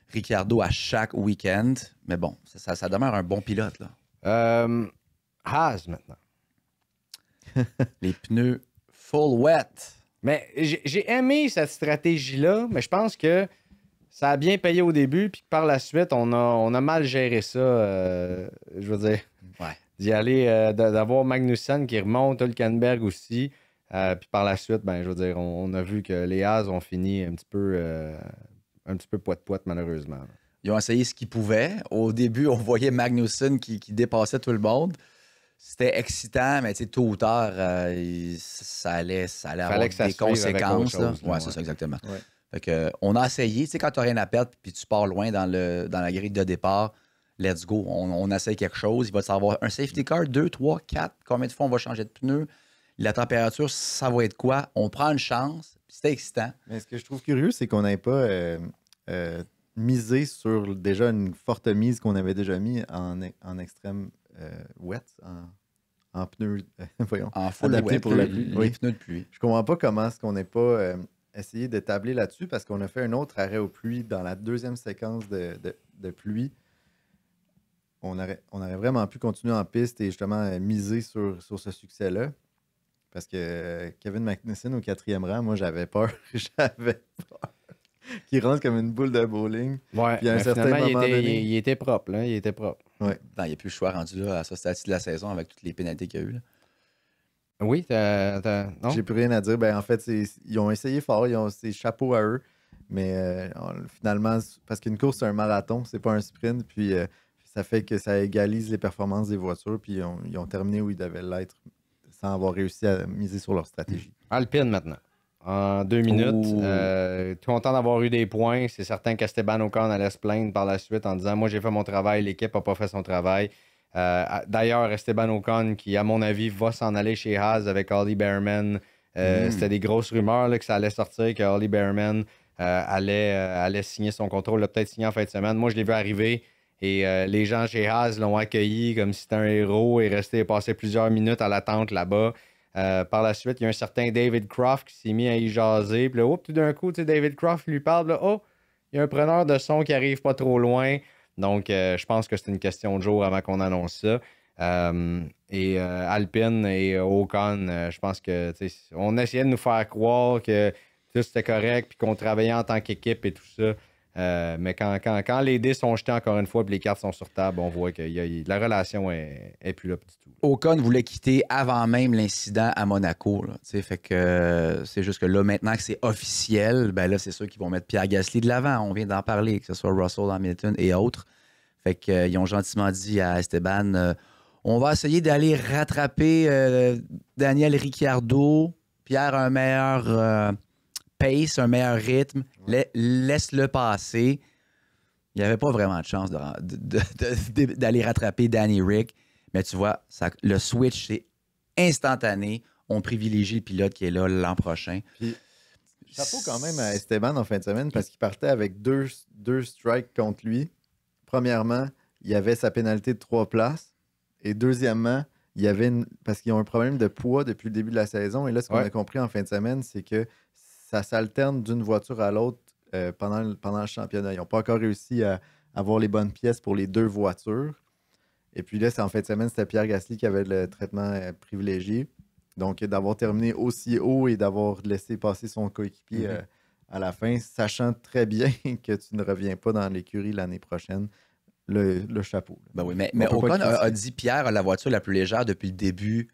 Ricciardo à chaque week-end. Mais bon, ça demeure un bon pilote. Là. Haas maintenant. Les pneus full wet. Mais j'ai aimé cette stratégie-là, mais je pense que ça a bien payé au début, puis que par la suite, on a mal géré ça. Je veux dire, Ouais. d'y aller, d'avoir Magnussen qui remonte, Hülkenberg aussi. Puis par la suite, je veux dire, on a vu que les Haas ont fini un petit peu poète-poète, malheureusement. Ils ont essayé ce qu'ils pouvaient. Au début, on voyait Magnussen qui dépassait tout le monde. C'était excitant, mais tôt ou tard, ça allait avoir que ça des suive avec conséquences. autre chose, Ouais, là, c'est ouais. ça, exactement. Ouais. Fait que, on a essayé. Tu sais, quand tu n'as rien à perdre puis tu pars loin dans la grille de départ, let's go. On essaye quelque chose. Il va savoir un safety car, 2, 3, 4. Combien de fois on va changer de pneus? La température, ça va être quoi? On prend une chance. C'était excitant. Mais ce que je trouve curieux, c'est qu'on n'ait pas misé sur déjà une forte mise qu'on avait déjà mis en extrême wet, en pneus, voyons, En full adapté wet, pour la les pluie. Oui. pneus de pluie. Je comprends pas comment est-ce qu'on n'ait pas essayé de tabler là-dessus parce qu'on a fait un autre arrêt aux pluies dans la deuxième séquence de pluie. On aurait vraiment pu continuer en piste et justement miser sur ce succès-là. Parce que Kevin Magnussen au 4e rang, moi j'avais peur. Qu'il rentre comme une boule de bowling. Ouais, Puis à un mais certain finalement, moment donné- il était propre. Là, il était propre. Il n'y a plus le choix rendu là à ce stade de la saison avec toutes les pénalités qu'il y a eu. Là. Oui, non? J'ai plus rien à dire. En fait, ils ont essayé fort, c'est chapeau à eux. Mais finalement, parce qu'une course, c'est un marathon, c'est pas un sprint. Puis ça fait que ça égalise les performances des voitures. Puis ils ont terminé où ils devaient l'être sans avoir réussi à miser sur leur stratégie. Alpine maintenant. En 2 minutes. Ouh. Content d'avoir eu des points. C'est certain qu'Esteban Ocon allait se plaindre par la suite en disant moi j'ai fait mon travail, l'équipe n'a pas fait son travail. D'ailleurs, Esteban Ocon, qui à mon avis va s'en aller chez Haas avec Ollie Behrman. C'était des grosses rumeurs là, que ça allait sortir, que Ollie Behrman allait signer son contrat, l'a peut-être signé en fin de semaine. Moi je l'ai vu arriver. Et les gens chez Haas l'ont accueilli comme si c'était un héros et resté passer plusieurs minutes à l'attente là-bas. Par la suite, il y a un certain David Croft qui s'est mis à y jaser. Puis là, tout d'un coup, David Croft lui parle. Là, il y a un preneur de son qui arrive pas trop loin. Donc, je pense que c'est une question de jour avant qu'on annonce ça. Alpine et Ocon, je pense que on essayait de nous faire croire que tout c'était correct puis qu'on travaillait en tant qu'équipe et tout ça. Mais quand les dés sont jetés encore une fois et les cartes sont sur table, on voit que la relation est plus là du tout. Ocon voulait quitter avant même l'incident à Monaco. Là, fait que c'est juste que là, maintenant que c'est officiel, ben là, c'est sûr qu'ils vont mettre Pierre Gasly de l'avant. On vient d'en parler, que ce soit Russell, Hamilton et autres. Fait qu'ils ont gentiment dit à Esteban, on va essayer d'aller rattraper Daniel Ricciardo. Pierre a un meilleur pace, un meilleur rythme. Laisse-le passer. Il n'y avait pas vraiment de chance d'aller rattraper Danny Rick. Mais tu vois, le switch, c'est instantané. On privilégie le pilote qui est là l'an prochain. Puis, chapeau quand même à Esteban en fin de semaine parce qu'il partait avec deux strikes contre lui. Premièrement, il y avait sa pénalité de 3 places. Et deuxièmement, il y avait parce qu'ils ont un problème de poids depuis le début de la saison. Et là, ce qu'on a compris en fin de semaine, c'est que ça s'alterne d'une voiture à l'autre pendant le championnat. Ils n'ont pas encore réussi à avoir les bonnes pièces pour les 2 voitures. Et puis là, en fin de semaine, c'était Pierre Gasly qui avait le traitement privilégié. Donc, d'avoir terminé aussi haut et d'avoir laissé passer son coéquipier à la fin, sachant très bien que tu ne reviens pas dans l'écurie l'année prochaine, le chapeau. Ben oui, mais Ocon a dit Pierre a la voiture la plus légère depuis le début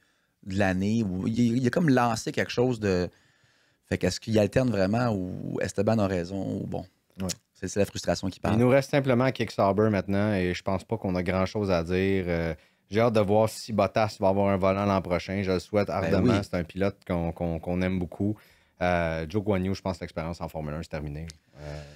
de l'année. Il a comme lancé quelque chose de... Fait qu'est-ce qu'il alterne vraiment ou Esteban a raison ou bon... Ouais. C'est la frustration qui parle. Il nous reste simplement Kick Sauber maintenant et je pense pas qu'on a grand-chose à dire. J'ai hâte de voir si Bottas va avoir un volant l'an prochain. Je le souhaite ardemment. Oui. C'est un pilote qu'on aime beaucoup. Zhou Guanyu, je pense que l'expérience en Formule 1 c'est terminé.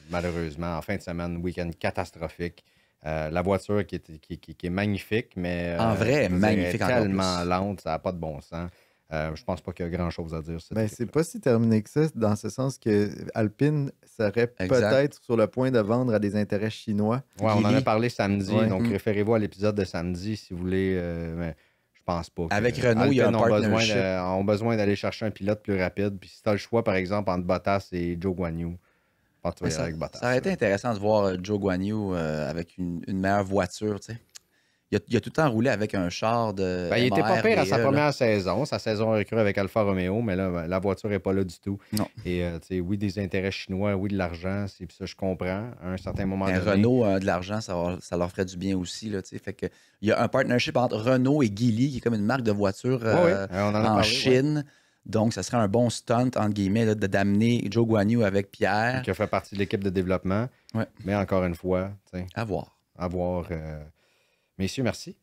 Malheureusement, en fin de semaine, week-end catastrophique. La voiture qui est magnifique, mais en vrai, magnifique, tellement lente, ça n'a pas de bon sens. Je pense pas qu'il y a grand-chose à dire. C'est pas si terminé que ça, dans ce sens que Alpine serait peut-être sur le point de vendre à des intérêts chinois. Ouais, on en a parlé samedi, donc référez-vous à l'épisode de samedi si vous voulez. Mais je pense pas. Avec Renault, Alpine il y a un partnership. ont besoin d'aller chercher un pilote plus rapide. Puis si tu as le choix, par exemple, entre Bottas et Zhou Guanyu, tu vas avec Bottas. Ça aurait été intéressant de voir Zhou Guanyu avec une meilleure voiture, tu sais. Il a tout le temps roulé avec un char de. Il était pas pire à sa première saison. Sa saison recrue avec Alfa Romeo, mais là, la voiture n'est pas là du tout. Non. Et oui, des intérêts chinois, oui, de l'argent, ça, je comprends. À un certain moment donné. Renault a de l'argent, ça leur ferait du bien aussi. Là, fait que, il y a un partnership entre Renault et Geely, qui est comme une marque de voiture en Chine. Ouais. Donc, ça serait un bon stunt, entre guillemets, là, d'amener Zhou Guanyu avec Pierre. Qui a fait partie de l'équipe de développement. Ouais. Mais encore une fois, à voir. Messieurs, merci.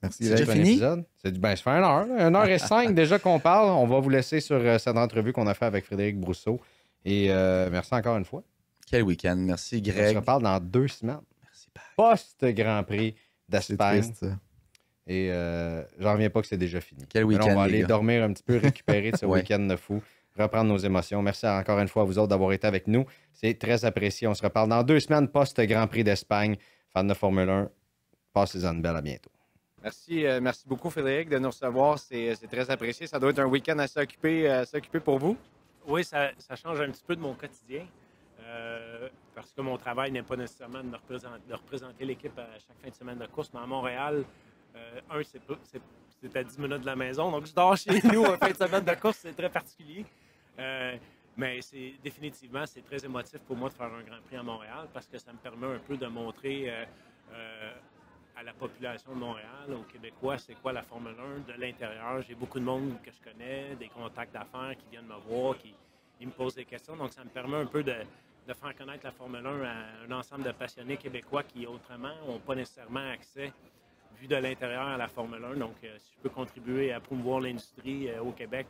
Merci. C'est déjà fini? Ça fait 1h05 déjà qu'on parle. On va vous laisser sur cette entrevue qu'on a fait avec Frédéric Brousseau. Et merci encore une fois. Quel week-end. Merci, Greg. On se reparle dans 2 semaines. Merci, Post-Grand Prix d'Espagne. C'est triste, ça. Et j'en reviens pas que c'est déjà fini. Quel week-end, on va aller dormir un petit peu, récupérer de ce week-end de fou, reprendre nos émotions. Merci encore une fois à vous autres d'avoir été avec nous. C'est très apprécié. On se reparle dans 2 semaines post-Grand Prix d'Espagne. Fans de Formule 1. Passez-en une belle, à bientôt. Merci beaucoup, Frédéric, de nous recevoir. C'est très apprécié. Ça doit être un week-end assez occupé pour vous. Oui, ça change un petit peu de mon quotidien parce que mon travail n'est pas nécessairement de représenter l'équipe à chaque fin de semaine de course. Mais à Montréal, c'est à 10 minutes de la maison. Donc, je dors chez nous en fin de semaine de course. C'est très particulier. Mais définitivement, c'est très émotif pour moi de faire un Grand Prix à Montréal parce que ça me permet un peu de montrer à la population de Montréal, aux Québécois, c'est quoi la Formule 1 de l'intérieur. J'ai beaucoup de monde que je connais, des contacts d'affaires qui viennent me voir, qui me posent des questions. Donc, ça me permet un peu de faire connaître la Formule 1 à un ensemble de passionnés québécois qui, autrement, n'ont pas nécessairement accès, vu de l'intérieur, à la Formule 1. Donc, si je peux contribuer à promouvoir l'industrie au Québec,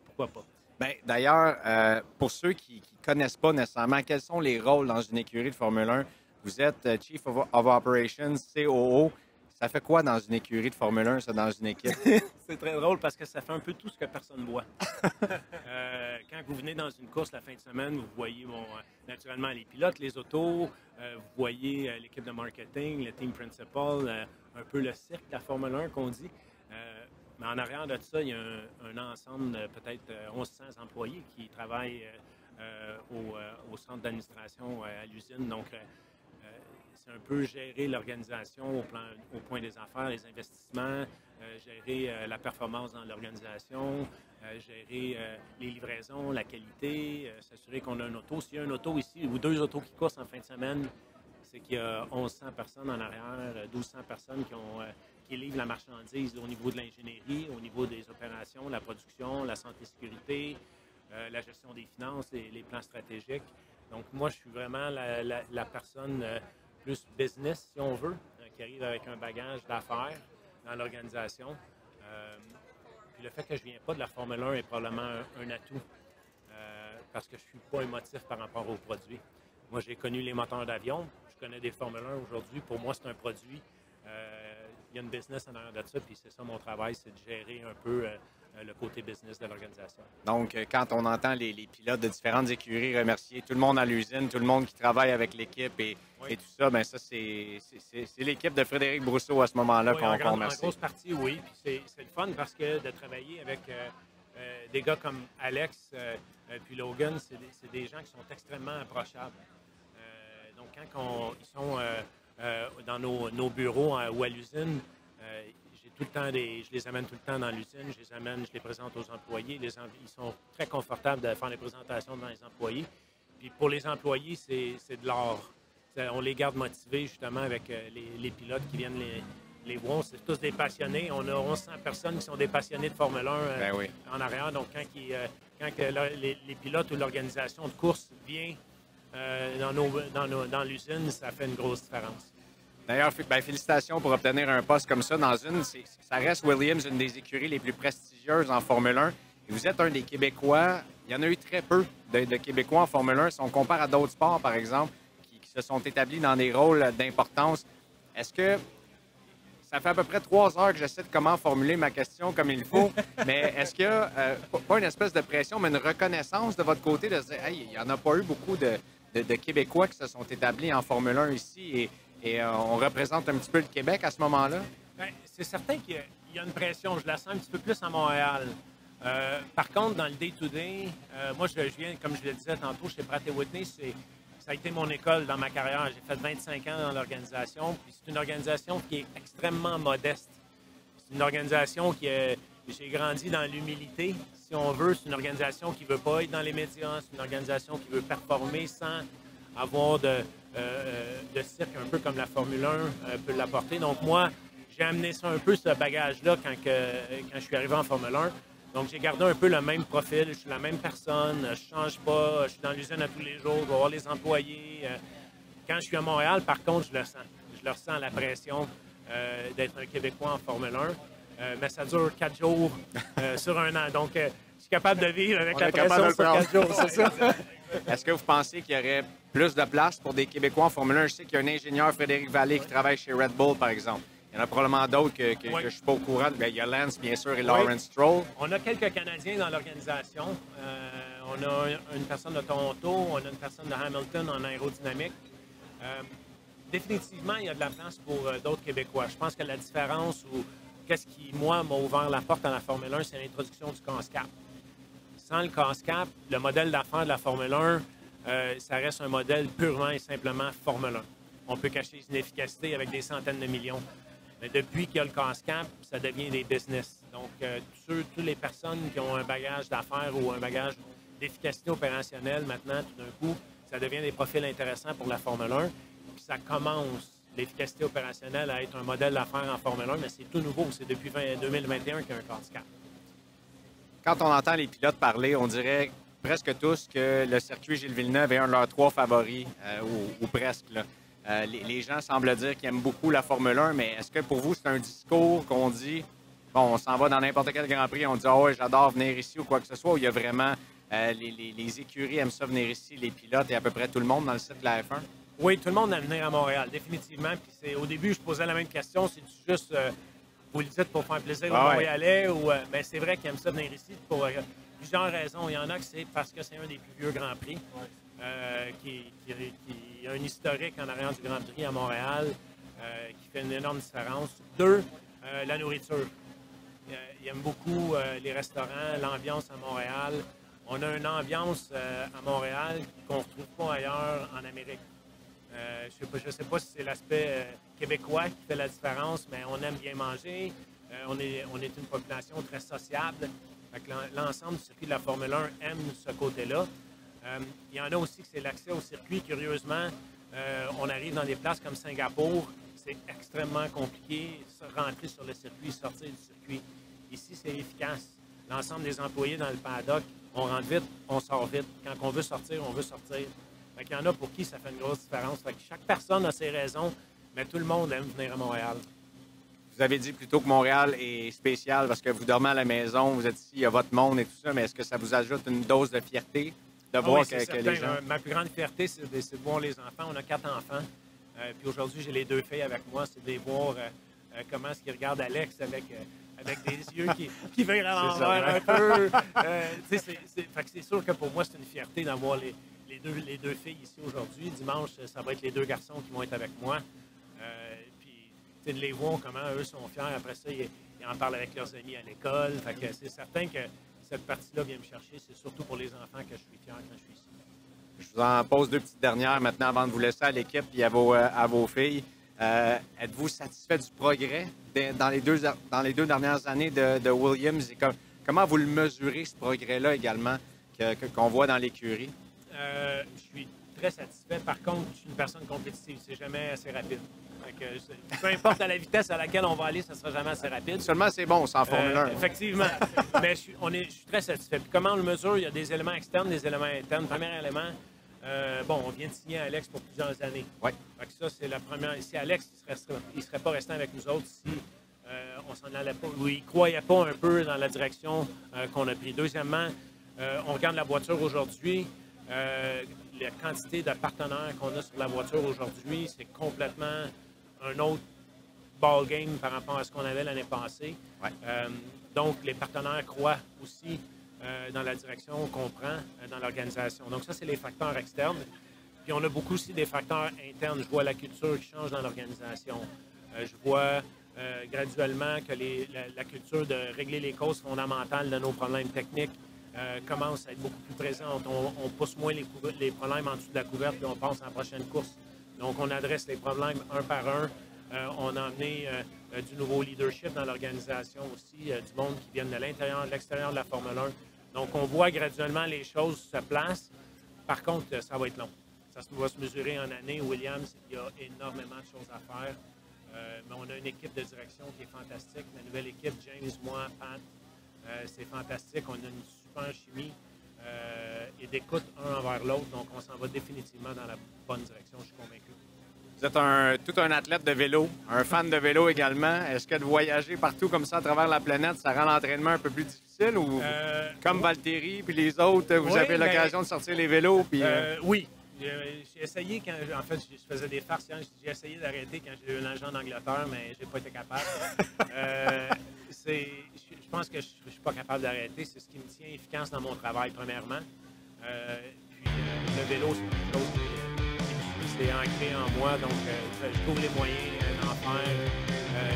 pourquoi pas? Bien, d'ailleurs, pour ceux qui ne connaissent pas nécessairement, quels sont les rôles dans une écurie de Formule 1? Vous êtes Chief of Operations, COO. Ça fait quoi dans une écurie de Formule 1, ça, dans une équipe? C'est très drôle parce que ça fait un peu tout ce que personne voit. Quand vous venez dans une course la fin de semaine, vous voyez naturellement les pilotes, les autos, vous voyez l'équipe de marketing, le team principal, un peu le cirque, la Formule 1 qu'on dit. Mais en arrière de ça, il y a un ensemble de peut-être 1100 employés qui travaillent au centre d'administration à l'usine. Donc, c'est un peu gérer l'organisation au point des affaires, les investissements, gérer la performance dans l'organisation, gérer les livraisons, la qualité, s'assurer qu'on a un auto. S'il y a un auto ici ou 2 autos qui coursent en fin de semaine, c'est qu'il y a 1100 personnes en arrière, 1200 personnes qui livrent la marchandise au niveau de l'ingénierie, au niveau des opérations, la production, la santé et sécurité, la gestion des finances, les plans stratégiques. Donc, moi, je suis vraiment la personne plus business, si on veut, qui arrive avec un bagage d'affaires dans l'organisation. Puis le fait que je ne viens pas de la Formule 1 est probablement un atout parce que je ne suis pas émotif par rapport aux produits. Moi, j'ai connu les moteurs d'avion. Je connais des Formule 1 aujourd'hui. Pour moi, c'est un produit. Il y a une business en arrière de ça, puis c'est ça mon travail, c'est de gérer un peu le côté business de l'organisation. Donc, quand on entend les pilotes de différentes écuries remercier tout le monde à l'usine, tout le monde qui travaille avec l'équipe et tout ça, bien ça, c'est l'équipe de Frédéric Brousseau à ce moment-là qu'on remercie. En grosse partie, oui. Puis c'est le fun parce que de travailler avec des gars comme Alex puis Logan, c'est des gens qui sont extrêmement approchables. Donc, quand ils sont dans nos bureaux ou à l'usine, j'ai tout le temps je les amène tout le temps dans l'usine, je les présente aux employés. Ils sont très confortables de faire les présentations devant les employés. Puis pour les employés, c'est de l'art. On les garde motivés justement avec les pilotes qui viennent les voir. C'est tous des passionnés. On a 1100 personnes qui sont des passionnés de Formule 1 en arrière. Donc quand les pilotes ou l'organisation de course vient dans l'usine, ça fait une grosse différence. D'ailleurs, félicitations pour obtenir un poste comme ça dans ça reste Williams, une des écuries les plus prestigieuses en Formule 1. Et vous êtes un des Québécois. Il y en a eu très peu de Québécois en Formule 1. Si on compare à d'autres sports, par exemple, qui se sont établis dans des rôles d'importance, est-ce que ça fait à peu près 3 heures que j'essaie de comment formuler ma question comme il faut, mais est-ce qu'il y a pas une espèce de pression, mais une reconnaissance de votre côté de se dire, hey, il n'y en a pas eu beaucoup de Québécois qui se sont établis en Formule 1 ici et on représente un petit peu le Québec à ce moment-là? Bien, c'est certain qu'il y a une pression. Je la sens un petit peu plus à Montréal. Par contre, dans le day-to-day, moi, je viens, comme je le disais tantôt, chez Pratt & Whitney, ça a été mon école dans ma carrière. J'ai fait 25 ans dans l'organisation. Puis c'est une organisation qui est extrêmement modeste. C'est une organisation j'ai grandi dans l'humilité, si on veut. C'est une organisation qui ne veut pas être dans les médias. C'est une organisation qui veut performer sans avoir de cirque, un peu comme la Formule 1 peut l'apporter. Donc moi, j'ai amené ça un peu, ce bagage-là, quand je suis arrivé en Formule 1. Donc j'ai gardé un peu le même profil. Je suis la même personne. Je ne change pas. Je suis dans l'usine à tous les jours. Je vais voir les employés. Quand je suis à Montréal, par contre, je le sens. Je le ressens, la pression d'être un Québécois en Formule 1. Mais ça dure 4 jours sur un an. Donc, je suis capable de vivre avec la pression sur 4 jours, c'est ça? Est-ce que vous pensez qu'il y aurait plus de place pour des Québécois en Formule 1? Je sais qu'il y a un ingénieur, Frédéric Vallée, qui travaille chez Red Bull, par exemple. Il y en a probablement d'autres que je ne suis pas au courant. Bien, il y a Lance, bien sûr, et Lawrence Stroll. On a quelques Canadiens dans l'organisation. On a une personne de Toronto, on a une personne de Hamilton en aérodynamique. Définitivement, il y a de la place pour d'autres Québécois. Je pense que la différence, ou qu'est-ce qui, moi, m'a ouvert la porte à la Formule 1, c'est l'introduction du CASCAP. Sans le CASCAP, le modèle d'affaires de la Formule 1, ça reste un modèle purement et simplement Formule 1. On peut cacher les inefficacités avec des centaines de millions. Mais depuis qu'il y a le CASCAP, ça devient des business. Donc, toutes les personnes qui ont un bagage d'affaires ou un bagage d'efficacité opérationnelle, maintenant, tout d'un coup, ça devient des profils intéressants pour la Formule 1. Puis ça commence, l'efficacité opérationnelle, à être un modèle d'affaires en Formule 1, mais c'est tout nouveau. C'est depuis 2021 qu'il y a un CASCAP. Quand on entend les pilotes parler, on dirait presque tous que le circuit Gilles Villeneuve est un de leurs 3 favoris, ou presque, là. Les gens semblent dire qu'ils aiment beaucoup la Formule 1, mais est-ce que pour vous, c'est un discours qu'on dit, bon, on s'en va dans n'importe quel Grand Prix, on dit « Ah ouais, j'adore venir ici » ou quoi que ce soit, ou il y a vraiment, les écuries aiment ça venir ici, les pilotes et à peu près tout le monde dans le site de la F1? Oui, tout le monde aime venir à Montréal, définitivement. Puis au début, je posais la même question, c'est juste, vous le dites pour faire plaisir aux Montréalais, ou mais c'est vrai qu'ils aiment ça venir ici pour plusieurs raisons. Il y en a que c'est parce que c'est un des plus vieux Grands Prix. Qui a un historique en arrière du Grand Prix à Montréal qui fait une énorme différence. 2, la nourriture. Ils aiment beaucoup les restaurants, l'ambiance à Montréal. On a une ambiance à Montréal qu'on ne retrouve pas ailleurs en Amérique. Je sais pas si c'est l'aspect québécois qui fait la différence, mais on aime bien manger. On est une population très sociable. Fait que l'ensemble du circuit de la Formule 1 aime ce côté-là. Il y en a aussi que c'est l'accès au circuit. Curieusement, on arrive dans des places comme Singapour. C'est extrêmement compliqué de rentrer sur le circuit, sortir du circuit. Ici, c'est efficace. L'ensemble des employés dans le paddock, on rentre vite, on sort vite. Quand on veut sortir, on veut sortir. Fait qu'il y en a pour qui ça fait une grosse différence. Fait que chaque personne a ses raisons, mais tout le monde aime venir à Montréal. Vous avez dit plutôt que Montréal est spécial parce que vous dormez à la maison, vous êtes ici, il y a votre monde et tout ça, mais est-ce que ça vous ajoute une dose de fierté de voir que les gens... Ma plus grande fierté, c'est de voir les enfants. On a 4 enfants. Puis aujourd'hui, j'ai les 2 filles avec moi. C'est de les voir comment est-ce qu'ils regardent Alex avec des yeux qui veulent l'envers un peu. Fait que c'est sûr que pour moi, c'est une fierté d'avoir les deux filles ici aujourd'hui. Dimanche, ça va être les 2 garçons qui vont être avec moi. Puis de les voir comment eux sont fiers. Après ça, ils en parlent avec leurs amis à l'école. Fait que c'est certain que cette partie-là vient me chercher. C'est surtout pour les enfants que je suis fier quand je suis ici. Je vous en pose 2 petites dernières maintenant avant de vous laisser à l'équipe et à vos filles. Êtes-vous satisfait du progrès dans les deux dernières années de Williams? Et comment vous le mesurez, ce progrès-là également qu'on voit dans l'écurie? Je suis très satisfait. Par contre, je suis une personne compétitive. C'est jamais assez rapide. Peu importe à la vitesse à laquelle on va aller, ça ne sera jamais assez rapide. Seulement, c'est bon, c'est en Formule 1. Effectivement. Mais je suis très satisfait. Puis comment on le mesure? Il y a des éléments externes, des éléments internes. Premier élément, on vient de signer Alex pour plusieurs années. Ouais. Fait que ça, c'est la première. Si Alex il serait pas resté avec nous autres si on s'en allait pas, ou il ne croyait pas un peu dans la direction qu'on a pris. Deuxièmement, on regarde la voiture aujourd'hui. La quantité de partenaires qu'on a sur la voiture aujourd'hui, c'est complètement un autre ball game par rapport à ce qu'on avait l'année passée. Ouais. Donc, les partenaires croient aussi dans la direction qu'on prend dans l'organisation. Donc, ça, c'est les facteurs externes. Puis, on a beaucoup aussi des facteurs internes. Je vois la culture qui change dans l'organisation. Je vois graduellement que la culture de régler les causes fondamentales de nos problèmes techniques commence à être beaucoup plus présente. On pousse moins les problèmes en dessous de la couverte et on passe à la prochaine course. Donc, on adresse les problèmes un par un. On a amené du nouveau leadership dans l'organisation aussi, du monde qui vient de l'intérieur, de l'extérieur de la Formule 1. Donc, on voit graduellement les choses se placent. Par contre, ça va être long. Ça va se mesurer en années. Williams, il y a énormément de choses à faire. Mais on a une équipe de direction qui est fantastique. La nouvelle équipe, James, moi, Pat, c'est fantastique. On a une super chimie et d'écoute un envers l'autre. Donc, on s'en va définitivement dans la bonne direction, je suis convaincu. Vous êtes tout un athlète de vélo, un fan de vélo également. Est-ce que de voyager partout comme ça à travers la planète, ça rend l'entraînement un peu plus difficile ou comme Valtteri puis les autres, vous avez l'occasion de sortir les vélos? Puis, oui. J'ai essayé quand, en fait, je faisais des farces. J'ai essayé d'arrêter quand j'ai eu l'agent d'Angleterre, mais j'ai pas été capable. Je pense que je suis pas capable d'arrêter. C'est ce qui me tient efficace dans mon travail, premièrement. Puis le vélo, c'est quelque chose qui c'est ancré en moi, donc je trouve les moyens d'en faire.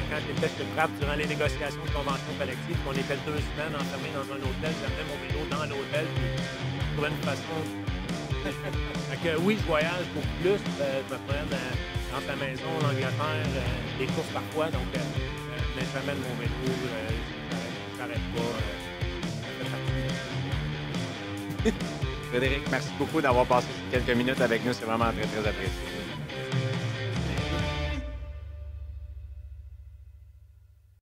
Quand j'étais chez Pratt, durant les négociations de convention collective, on était 2 semaines enfermés dans un hôtel, j'amenais mon vélo dans l'hôtel, puis je trouvais une façon. Fait que oui, je voyage beaucoup plus, je me promène entre la maison, l'Angleterre, des courses parfois, donc mais j'amène mon vélo, j'arrête pas. Frédéric, merci beaucoup d'avoir passé quelques minutes avec nous. C'est vraiment très, très apprécié.